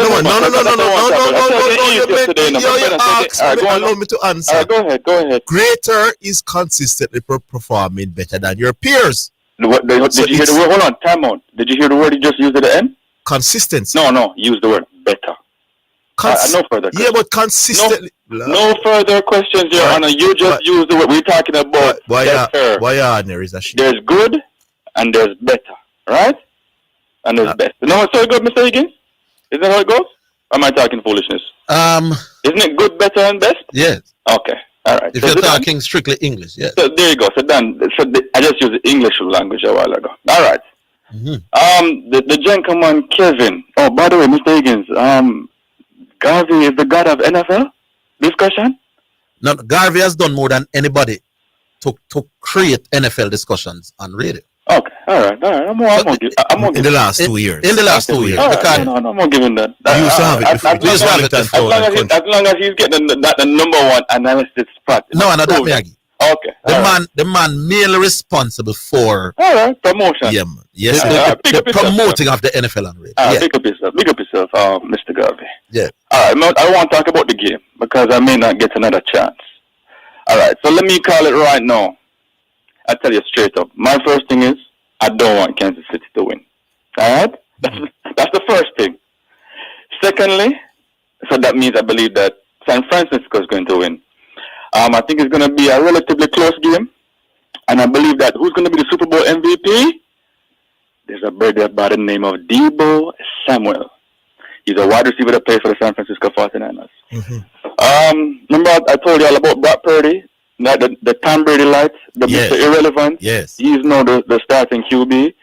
Allow me to answer. Go ahead. Greater is consistently performing better than your peers. Did you hear the word? Hold on, time out. Did you hear the word you just used at the end? Consistency. No, use the word better. No further questions. Yeah, but consistently. No further questions, Your Honor. You just used the word. We're talking about better. Why there is a shit? There's good and there's better, right? And there's best. No, it's so good, Mr. Higgins? Isn't that how it goes? Or am I talking foolishness? Isn't it good, better, and best? Yes. Okay. All right. If you're talking strictly English, yes. So there you go. So then, I just used the English language a while ago. All right. The gentleman Kevin. Oh, by the way, Mr. Higgins, Garvey is the god of NFL discussion? No, Garvey has done more than anybody to create NFL discussions on radio. Okay, all right. I'm gonna give in the last 2 years. In the last 2 years. Right, no, I'm not giving that. You used to have it before. As long as he's getting the number one analysis spot. No, that Miyagi. Okay. The man mainly responsible for promotion. Yeah, man. Yes, the promoting of the NFL on radio. Pick up yourself, Mr. Garvey. Yeah. All right, I want to talk about the game because I may not get another chance. All right, so let me call it right now. I tell you straight up. My first thing is I don't want Kansas City to win. All right, that's the first thing. Secondly, so that means I believe that San Francisco is going to win. I think it's going to be a relatively close game, and I believe that who's going to be the Super Bowl MVP? There's a brother by the name of Deebo Samuel. He's a wide receiver that plays for the San Francisco 49ers. Remember I told you all about Brock Purdy, the Tom Brady light, Mr. Irrelevant. Yes. He's now the starting QB.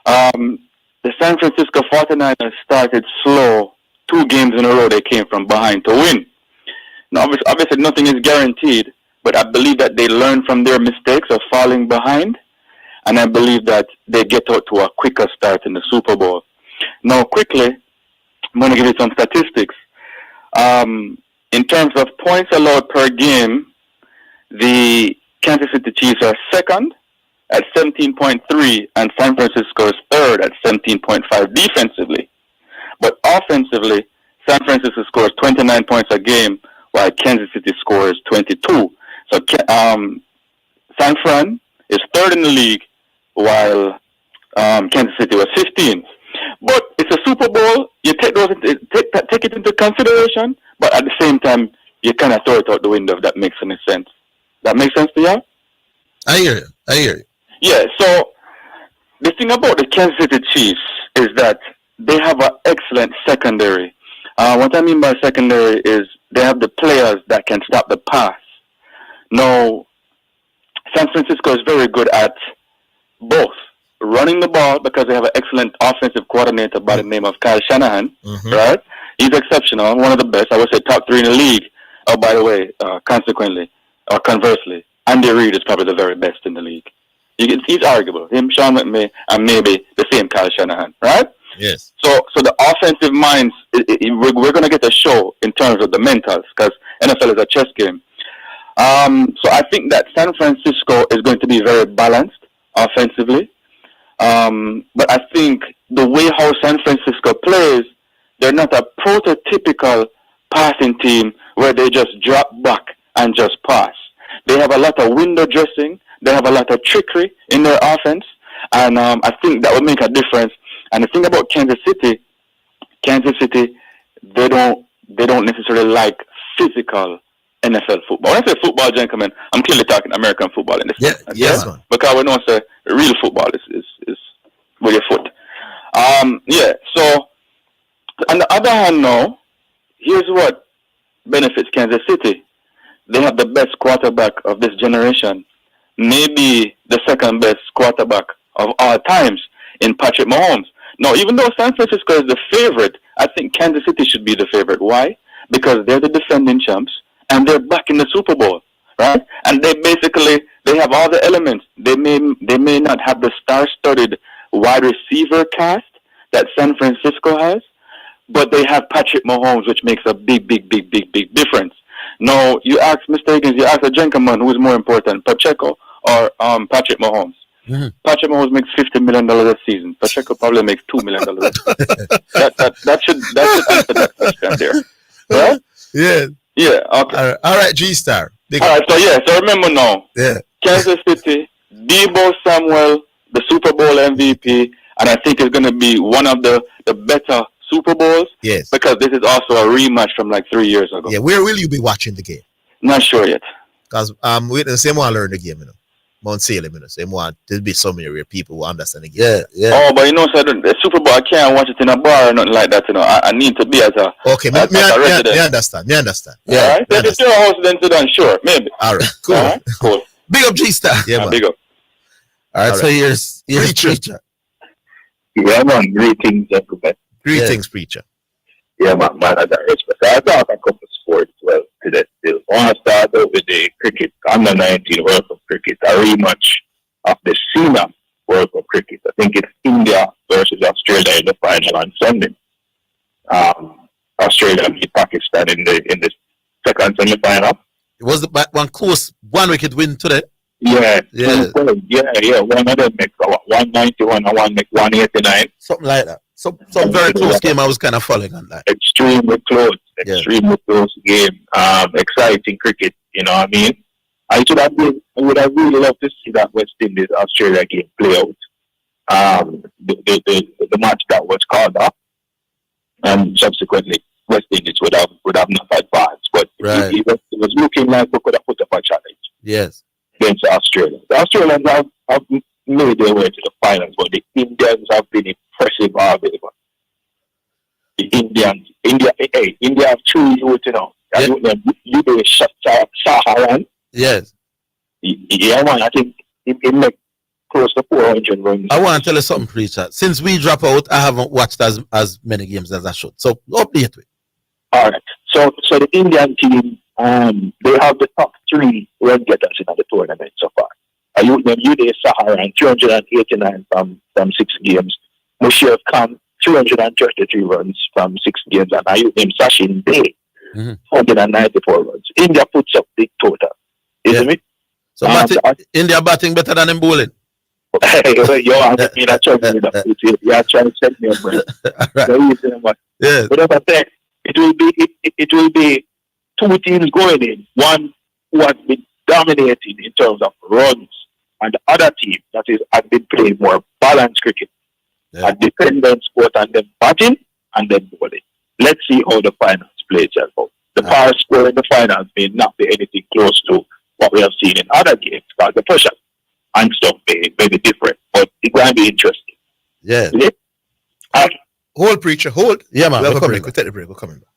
The San Francisco 49ers started slow. 2 games in a row they came from behind to win. Now, obviously nothing is guaranteed, but I believe that they learn from their mistakes of falling behind, and I believe that they get out to a quicker start in the Super Bowl. Now, quickly, I'm going to give you some statistics. In terms of points allowed per game, the Kansas City Chiefs are second at 17.3, and San Francisco is third at 17.5 defensively. But offensively, San Francisco scores 29 points a game, while Kansas City scores 22. So San Fran is third in the league, while Kansas City was 15th. But it's a Super Bowl. You take it into consideration, but at the same time, you kind of throw it out the window if that makes any sense. That makes sense to you? I hear you. Yeah, so the thing about the Kansas City Chiefs is that they have an excellent secondary. What I mean by secondary is they have the players that can stop the pass. Now, San Francisco is very good at both. running the ball because they have an excellent offensive coordinator by the name of Kyle Shanahan, right? He's exceptional, one of the best. I would say top 3 in the league. Oh, by the way, consequently, or conversely, Andy Reid is probably the very best in the league. He's arguable. Him, Sean McMay, and maybe the same Kyle Shanahan, right? Yes. So the offensive minds, we're going to get a show in terms of the mentals because NFL is a chess game. So I think that San Francisco is going to be very balanced offensively. But I think the way how San Francisco plays, they're not a prototypical passing team where they just drop back and just pass. They have a lot of window dressing. They have a lot of trickery in their offense. And I think that would make a difference. And the thing about Kansas City, they don't necessarily like physical NFL football. When I say football, gentlemen, I'm clearly talking American football in this. Yes, man. Because we know say real football is with your foot. So on the other hand now, here's what benefits Kansas City. They have the best quarterback of this generation. Maybe the second best quarterback of all times in Patrick Mahomes. Now, even though San Francisco is the favorite, I think Kansas City should be the favorite. Why? Because they're the defending champs and they're back in the Super Bowl, right? And they have all the elements. They may not have the star-studded wide receiver cast that San Francisco has, but they have Patrick Mahomes, which makes a big difference. Now, you ask Mr. Higgins, you ask a gentleman who is more important, Pacheco or Patrick Mahomes. Patrick Mahomes makes $50 million a season. Pacheco probably makes $2 million a season. that should answer that question there. Right? Yeah. Yeah. Okay. All right, G-Star. All right. So remember now. Yeah. Kansas City, Deebo Samuel, the Super Bowl MVP, and I think it's going to be one of the better Super Bowls. Yes. Because this is also a rematch from like 3 years ago. Yeah. Where will you be watching the game? Not sure yet. Because we the same one learn the game, Mount Salem, same one. There'll be so many people who understand the game. Yeah. Oh, but so the Super Bowl, I can't watch it in a bar or nothing like that. I need to be as a resident. Me understand. Yeah. All right. If it's your house, then Zidane, sure, maybe. All right. Cool. All right, cool. Big up, G-Star. Yeah, man. Big up. All right. So here's Preacher. Yeah, man. Greetings, everybody. Greetings, Preacher. Yeah, man. As I respect. I thought a couple of sports today still. I want to start out with the cricket, under 19 World Cup cricket, a rematch of the senior World Cup cricket. I think it's India versus Australia in the final on Sunday. Australia beat Pakistan in the second semi-final. It was one close, 1 wicket win today. Yeah. One of them makes 191 and one makes 189. Something like that. Some very close game. I was kind of following on that. Extremely close game. Exciting cricket. You know what I mean? I would have really loved to see that West Indies Australia game play out. The match that was called off, and subsequently West Indies would have not advanced. But it was looking like we could have put up a challenge. Yes. Against Australia. The Australians have made their way to the finals, but the Indians have been impressive all day. The India have 2 youth, You do Saharan. Yes. Yeah, man, I think it make close to 400 runs. I want to tell you something, Preacher. Since we drop out, I haven't watched as many games as I should. So update me. All right. So the Indian team, they have the top 3 run getters in the tournament so far. Uday Saharan, 389 from 6 games. Musharraf Khan, 333 runs from 6 games. And Ayunim Sachin Day, 194 runs. India puts up big total. Isn't it? So India batting better than them bowling. I'm trying to send me a break. Yes. But as I said, it will be 2 teams going in. One who has been dominating in terms of runs, and the other team that has been playing more balanced cricket. A dependent sport on them batting and then bowling. Let's see how the finals play itself out. The power score in the finals may not be anything close to what we have seen in other games, because the pressure and stuff may be different, but it's going to be interesting. Yeah. Hold, Preacher, hold. Yeah, man. We'll take the break. We're coming back.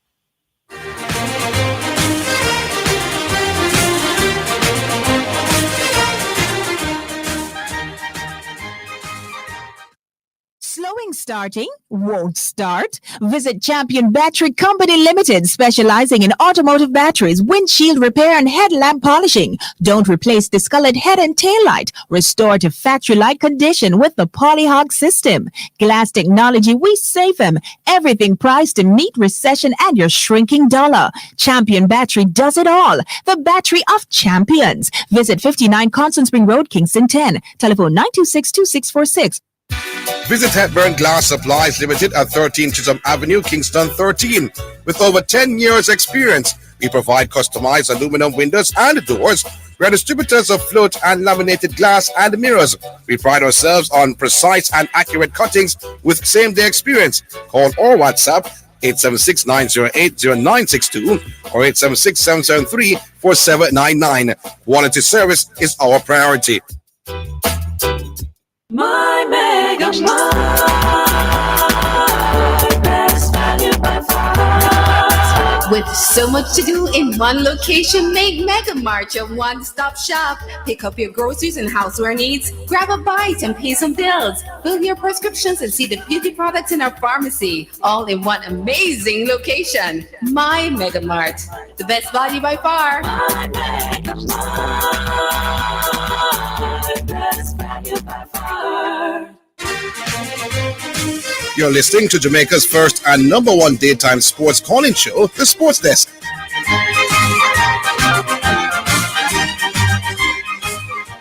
Starting? Won't start? Visit Champion Battery Company Limited, specializing in automotive batteries, windshield repair, and headlamp polishing. Don't replace discolored head and tail light. Restore to factory-like condition with the Polyhog system. Glass technology, we save them. Everything priced to meet recession and your shrinking dollar. Champion Battery does it all. The battery of champions. Visit 59 Constant Spring Road, Kingston 10. Telephone 926-2646. Visit Hepburn Glass Supplies Limited at 13 Chisholm Avenue, Kingston 13. With over 10 years experience, we provide customized aluminum windows and doors. We are distributors of float and laminated glass and mirrors. We pride ourselves on precise and accurate cuttings with same-day experience. Call or WhatsApp 876-908-0962 or 876-773-4799. Quality service is our priority. My Mega Mart, best value by far. With so much to do in one location, make Mega Mart your one-stop shop. Pick up your groceries and houseware needs, grab a bite and pay some bills, fill your prescriptions and see the beauty products in our pharmacy, all in one amazing location. My Mega Mart, the best value by far. My Mega Mart, best value by far. You're listening to Jamaica's first and number one daytime sports calling show, The Sports Desk.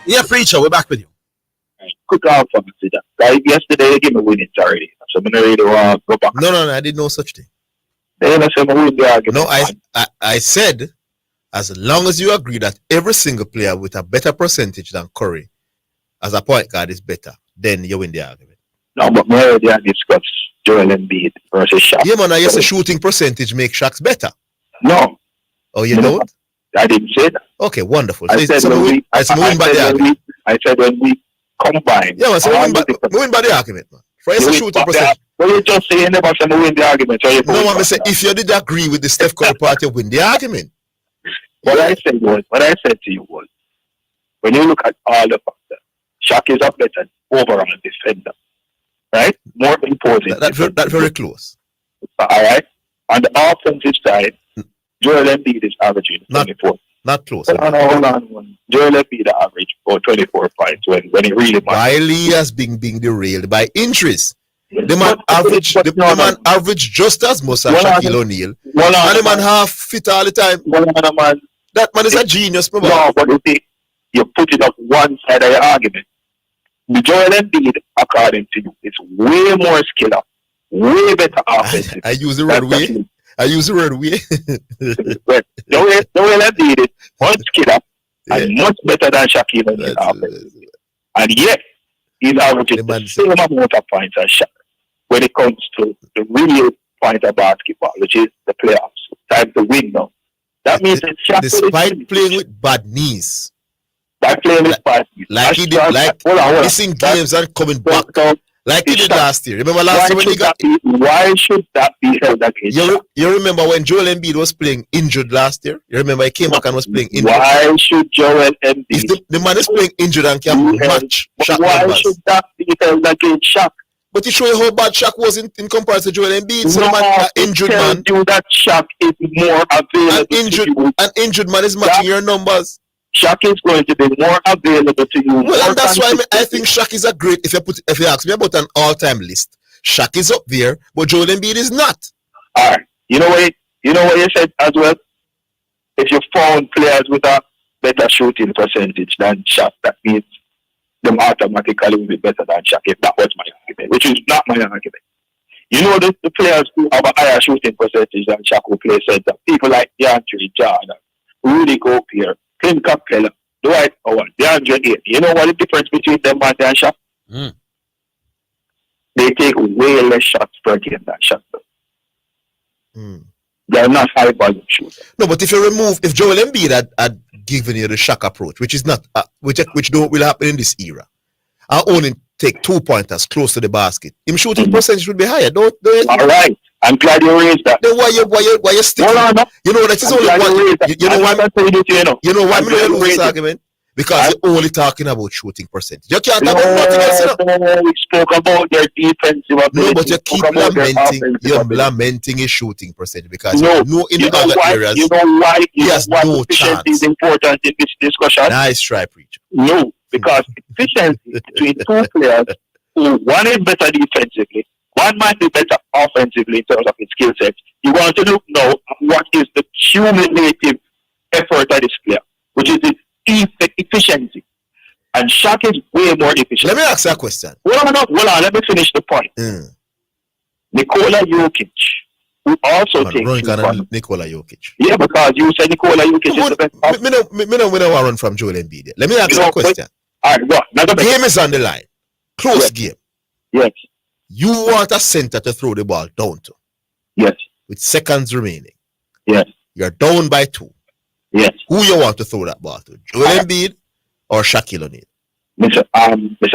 Yeah, Preacher, we're back with you. Quick out from Zidane. Guys, yesterday they gave me winning already. So I'm not really want to go back. No, I did no such thing. They don't say me win the argument. No, I said, as long as you agree that every single player with a better percentage than Curry as a point guard is better, then you win the argument. No, but we already discussed Joel Embiid versus Shaq. Yeah, man, I guess the shooting percentage makes Shaq's better. No. Oh, you don't? I didn't say that. Okay, wonderful. I said when we combine. Yeah, man, so we win by the argument, man. For instance, shooting percentage. Well, you just say you never say we win the argument. So no, man, say if you did agree with the Steph Curry part, you win the argument. What I said to you was, when you look at all the factors, Shaq is a better overall defender. Right? More imposing. That's very close. All right? On the offensive side, Joel Embiid is averaging 24. Not close. Hold on. Joel Embiid averaged about 24 points when he really matters. While he has been being derailed by injuries. The man average just as much as Shaquille O'Neal. And the man half fit all the time. That man is a genius, bro. No, but you put it up one side of your argument. The Joel Embiid, according to you, is way more skilled, way better offensive. I use the word way. Joel Embiid is much skilled and much better than Shaquille O'Neal offensively. And yet, he's averaging the same amount of points as Shaq when it comes to the real point of basketball, which is the playoffs. Time to win now. That means that Shaq, despite playing with bad knees, missing games and coming back like he did last year. Remember last year when he got... Why should that be held against you remember when Joel Embiid was playing injured last year? You remember he came back and was playing injured? Why should Joel Embiid... If the man is playing injured and can match Shaq why numbers. Should that be held against Shaq? But he show you how bad Shaq was in comparison to Joel Embiid. So the man, injured man... you that Shaq is more available An injured man is matching your numbers. Shaq is going to be more available to you. Well, and that's why I think Shaq is a great. If you ask me about an all-time list, Shaq is up there, but Joel Embiid is not. All right. You know what you said as well? If you found players with a better shooting percentage than Shaq, that means them automatically will be better than Shaq. If that was my argument, which is not my argument. You know the players who have a higher shooting percentage than Shaq who play center. People like DeAndre Jordan, Rudy Gobert, Clint Capella, Dwight Howard, DeAndre Ayton. You know what the difference between them and Shaq? They take way less shots per game than Shaq does. They're not high volume shooters. No, but if Joel Embiid had given you the Shaq approach, which is not, which will happen in this era, I only take 2-pointers close to the basket, him shooting percentage would be higher. Don't all right. I'm glad you raised that. Then why you sticking? Hold on, you know that is only one. You know why I'm saying this argument? Because you're only talking about shooting percentage. You can't talk about nothing else. We spoke about their defensive ability. No, but you keep lamenting his shooting percentage because you know in the other areas. You know why? He has no chance. Efficiency is important in this discussion. Nice try, preacher. No, because efficiency between two players who one is better defensively, one might be better offensively in terms of his skill set. You want to look now at what is the cumulative effort of this player, which is the efficiency. And Shaq is way more efficient. Let me ask you a question. Hold on, let me finish the point. Nikola Jokic, who also takes Nikola Jokic. Yeah, because you said Nikola Jokic is the best. We don't run from Joel Embiid. Let me ask you a question. All right, go on. The game is on the line. Close game. Yes. You want a center to throw the ball down to. Yes. With seconds remaining. Yes. You're down by 2. Yes. Who you want to throw that ball to? Joel Embiid or Shaquille O'Neal? Mr.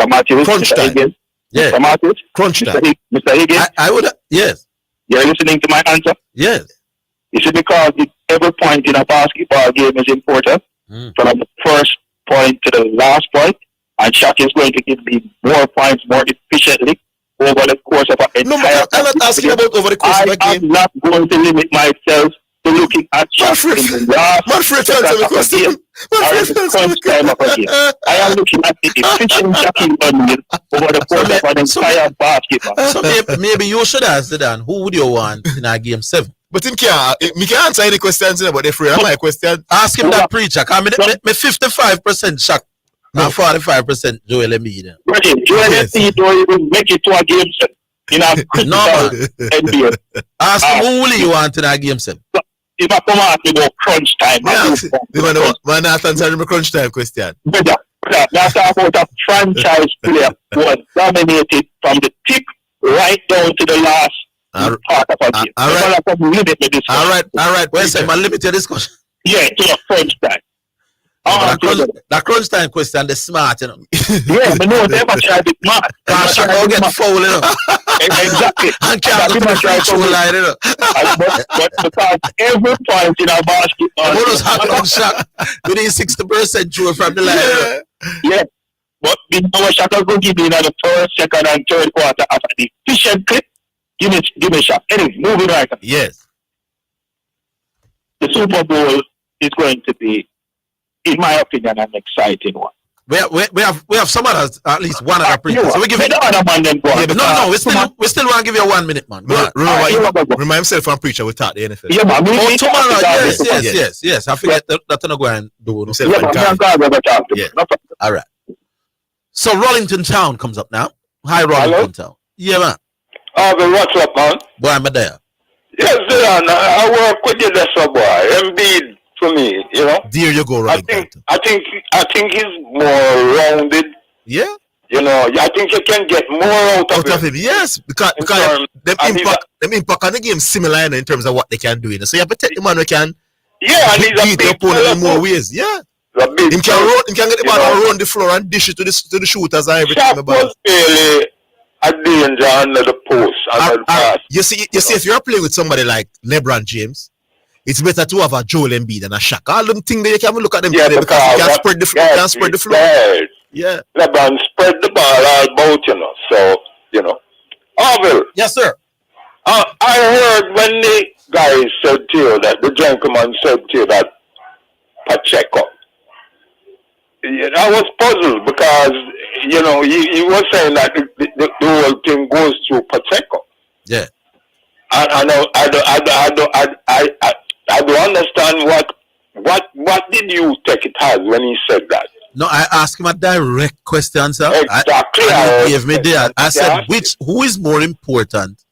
Matthews. Crunch Mr. time. Higgins. Yeah. Mr. Matthews. Crunch time. Mr. Higgins. I would. Yes. You're listening to my answer? Yes. You see, because every point in a basketball game is important. From the first point to the last point. And Shaq is going to give me more points more efficiently over the course of an entire. I'm not asking about over the course of a game. I'm not going to limit myself to looking at Shaq in the last second of a game or the crunch time of a game. I am looking at the efficient Shaquille O'Neal over the course of an entire basketball. So maybe you should ask Zidane, who would you want in a game 7? But him can't answer any questions about the free. My question. Ask him that, preacher. Because me 55% Shaq. Now 45% Joel Embiid. Joel Embiid don't even make it to a game 7 in a critical NBA. Ask him who will you want in a game 7? If I come out about crunch time, man, not answering my crunch time question. Brother, that's about a franchise player who was dominated from the tip right down to the last part of a game. All right. Well, say, man, limit your discussion. Yeah, to a crunch time. That crunch time question, the smart, you know. Yeah, but no, never try to be smart. Can't Shaq get foul, you know. Exactly. And can't go to the free throw line, you know. But because every point in our basketball. What was happening, Shaq? Within 60% through from the line, you know. Yeah. But you know what Shaq is going to give me in the first, second, and third quarter after the efficient clip? Give me Shaq. Anyway, moving right on. Yes. The Super Bowl is going to be, in my opinion, an exciting one. We have some others, at least one other preacher. So we give it. No, we still want to give you a 1 minute, man. Remind himself from preacher. We talk the NFL. Yeah, man. Tomorrow. Yes. I forget that I'm not going to do. Yeah. All right. So Rollington Town comes up now. Hi, Rollington Town. Yeah, man. Orville, what's up, man? Boy, I'm there. Yes, Zidane, I work with you, that's a boy. Embiid for me, you know. There you go, Rollington. I think he's more rounded. Yeah. You know, I think you can get more out of him. Yes, because them impact on the game similar in terms of what they can do. You know? So you have to take the man who can and he's beat the opponent in more ways. Yeah. He can get the ball around the floor and dish it to the shooters and everything. Shaq was really a danger under the post. You see, if you're playing with somebody like LeBron James, it's better to have a Joel Embiid than a Shaq. All them things that you can look at them because you can spread the floor. Yeah. LeBron spread the ball all about, you know. So, you know. Orville. Yes, sir. I heard when the guy said to you that, the gentleman said to you that Pacheco. I was puzzled because, you know, he was saying that the whole thing goes through Pacheco. Yeah. I don't understand what did you take it as when he said that? No, I asked him a direct question, sir. Exactly. He gave me that. I said, who is more important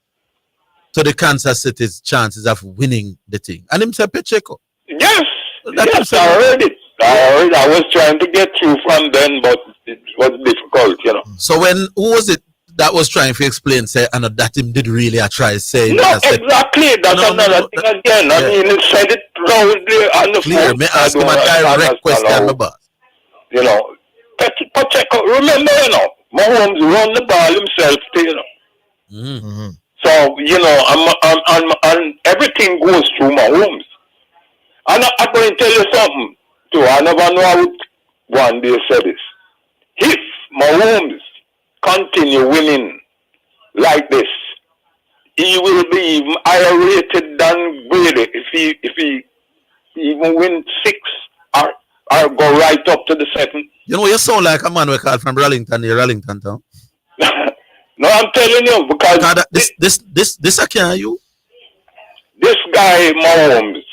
to the Kansas City's chances of winning the thing? And him said Pacheco. Yes. Yes, I heard it. I was trying to get through from then, but it was difficult, you know. So who was it that was trying to explain, say, and that him did really try to say? No, exactly. That's another thing again. Yeah. I mean, he said it loudly on the phone. May I ask him a direct question, my boss? You know, Pacheco, remember, you know, Mahomes run the ball himself, you know. Mm-hmm. So, you know, and everything goes through Mahomes. And I'm going to tell you something, too. I never know one day said this. If Mahomes continue winning like this, he will be even higher rated than Brady if he even win 6 or go right up to the 7. You know, you sound like a man we call from Rallington, near Rallington town. No, I'm telling you, because this I can't you. This guy Mahomes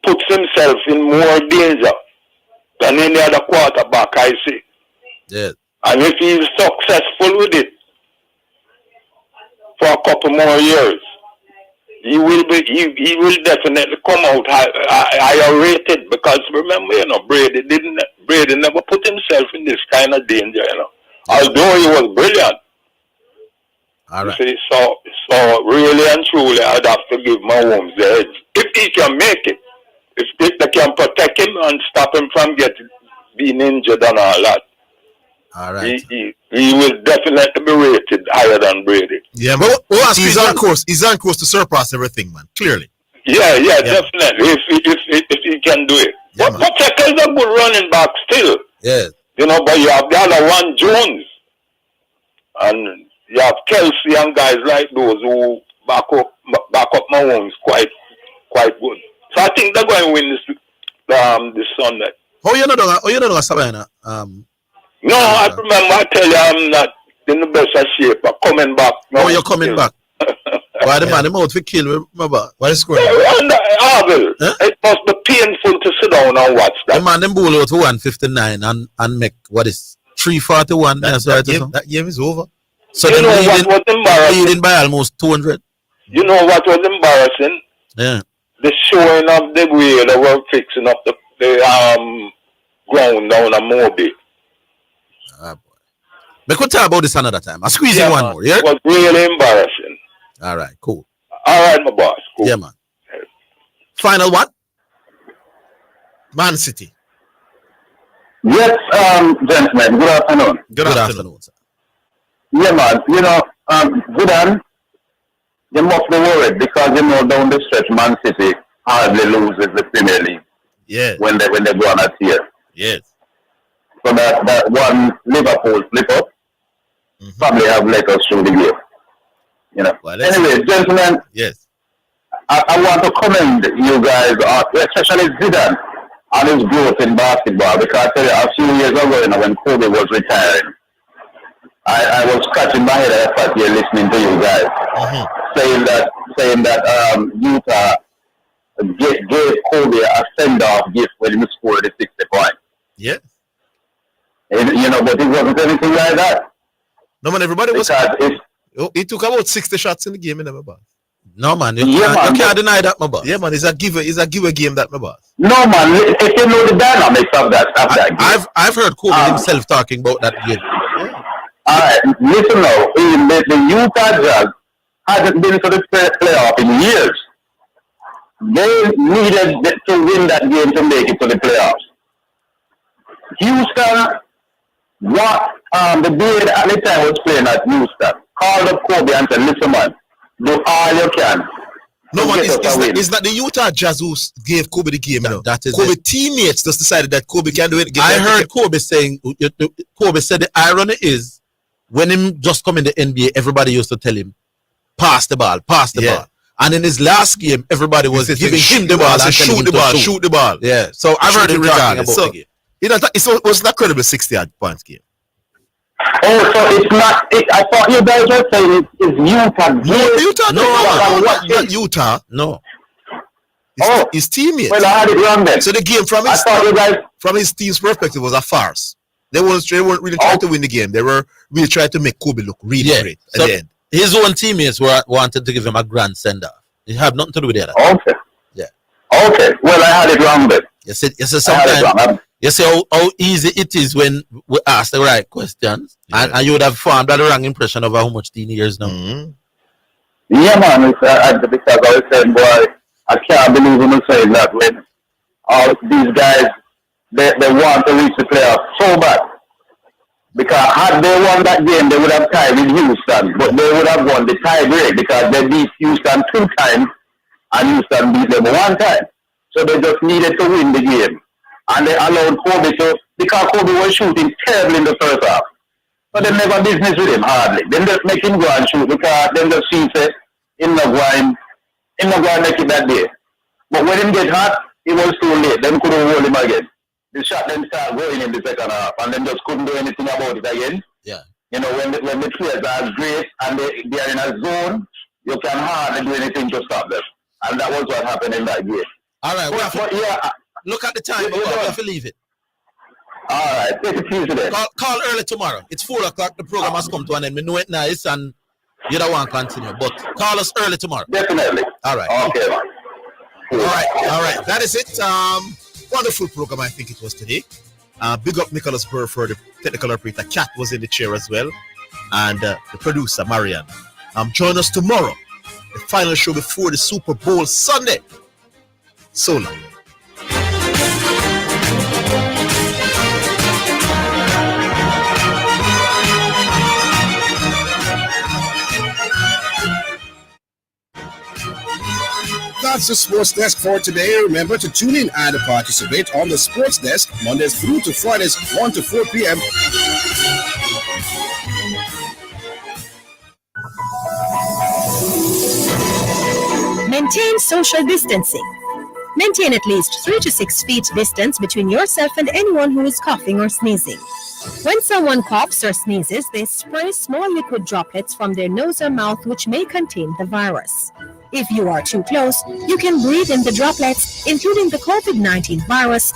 puts himself in more danger than any other quarterback I see. Yeah. And if he's successful with it for a couple more years, he will definitely come out higher rated, because remember, you know, Brady never put himself in this kind of danger, you know. Although he was brilliant. All right. See, so really and truly, I'd have to give Mahomes the edge. If he can make it, if they can protect him and stop him from being injured and all that, all right, he will definitely be rated higher than Brady. Yeah, but he's on course. He's on course to surpass everything, man. Clearly. Yeah, definitely. If he can do it. Yeah, but Pacheco's a good running back still. Yeah. You know, but you have the other one, Jones, and you have Kelsey and guys like those who back up Mahomes quite good. So I think they're going to win this Sunday. How you know Savannah? No, I remember I tell you I'm not in the best of shape. I'm coming back. Oh, you're coming back. Why the man the mouth we kill? Remember? What is score? Orville, it must be painful to sit down and watch that. The man them ball out to 159 and make what is 341. That game is over. So you know what was embarrassing? Leading by almost 200. You know what was embarrassing? Yeah. The showing of the way they were fixing up the ground down a Moby. We could talk about this another time. I'll squeeze in one more. Yeah. It was really embarrassing. All right, cool. All right, my boss. Cool. Yeah, man. Final one? Man City. Yes, gentlemen. Good afternoon. Good afternoon, sir. Yeah, man. You know, Zidane, you must be worried because you know down the stretch, Man City hardly loses the Premier League. Yeah. When they go on a tier. Yes. So that one Liverpool slip up probably have let us through the game. You know. Well, anyway, gentlemen. Yes. I want to commend you guys, especially Zidane, on his growth in basketball, because I tell you, a few years ago, you know, when Kobe was retiring, I was scratching my head at first here listening to you guys, saying that Utah gave Kobe a send-off gift when he scored the 60 points. Yeah. You know, but it wasn't anything like that. No, man, everybody was. He took about 60 shots in the game, my boss. No, man, you can't deny that, my boss. Yeah, man, it's a giver game, that, my boss. No, man, if you know the dynamics of that game. I've heard Kobe himself talking about that game. Yeah. All right, listen now. The Utah Jazz hasn't been to the playoff in years. They needed to win that game to make it to the playoffs. Houston, the dude at the time was playing at Houston, called up Kobe and said, listen, man, do all you can. No, man, it's not the Utah Jazz who gave Kobe the game. That is Kobe teammates just decided that Kobe can do it. I heard Kobe saying, Kobe said the irony is, when him just come in the NBA, everybody used to tell him, pass the ball. And in his last game, everybody was giving him the ball and shoot the ball. Yeah, so I've heard him talking about the game. It was not credible 60-odd points game. Oh, so it's not. I thought you guys were saying it's Utah. Not Utah. No. His teammates. Well, I had it wrong then. So the game from his team's perspective was a farce. They weren't really trying to win the game. They were really trying to make Kobe look really great at the end. His own teammates wanted to give him a grand send-off. It had nothing to do with that. Okay. Yeah. Okay. Well, I had it wrong then. You see sometimes you see how easy it is when we ask the right questions, and you would have formed the wrong impression of how much teenagers know. Yeah, man. Because I was saying, boy, I can't believe him saying that when all these guys they want to reach the playoffs so bad. Because had they won that game, they would have tied with Houston, but they would have won the tie break because they beat Houston 2 times and Houston beat them 1 time. So they just needed to win the game. and they allowed Kobe to, because Kobe was shooting terribly in the first half. So they never business with him hardly. Then just make him go and shoot because then the see say him not going make it that day. But when him get hot, it was too late. Then couldn't hold him again. The shot then start going in the second half and then just couldn't do anything about it again. Yeah. You know, when the players are great and they are in a zone, you can hardly do anything to stop them. And that was what happened in that game. All right. But look at the time. We have to leave it. All right. Take it easy then. Call early tomorrow. It's 4 o'clock. The program has come to an end. We know it nice and you don't want to continue. But call us early tomorrow. Definitely. All right. Okay, man. All right. That is it. Wonderful program, I think it was today. Big up Nicholas Burford, the technical operator. Kat was in the chair as well. And the producer, Marian. Join us tomorrow. The final show before the Super Bowl Sunday. So long. That's the Sports Desk for today. Remember to tune in and participate on the Sports Desk Mondays through to Fridays 1 to 4 p.m. Maintain social distancing. Maintain at least 3 to 6 feet distance between yourself and anyone who is coughing or sneezing. When someone coughs or sneezes, they spray small liquid droplets from their nose or mouth which may contain the virus. If you are too close, you can breathe in the droplets, including the COVID-19 virus,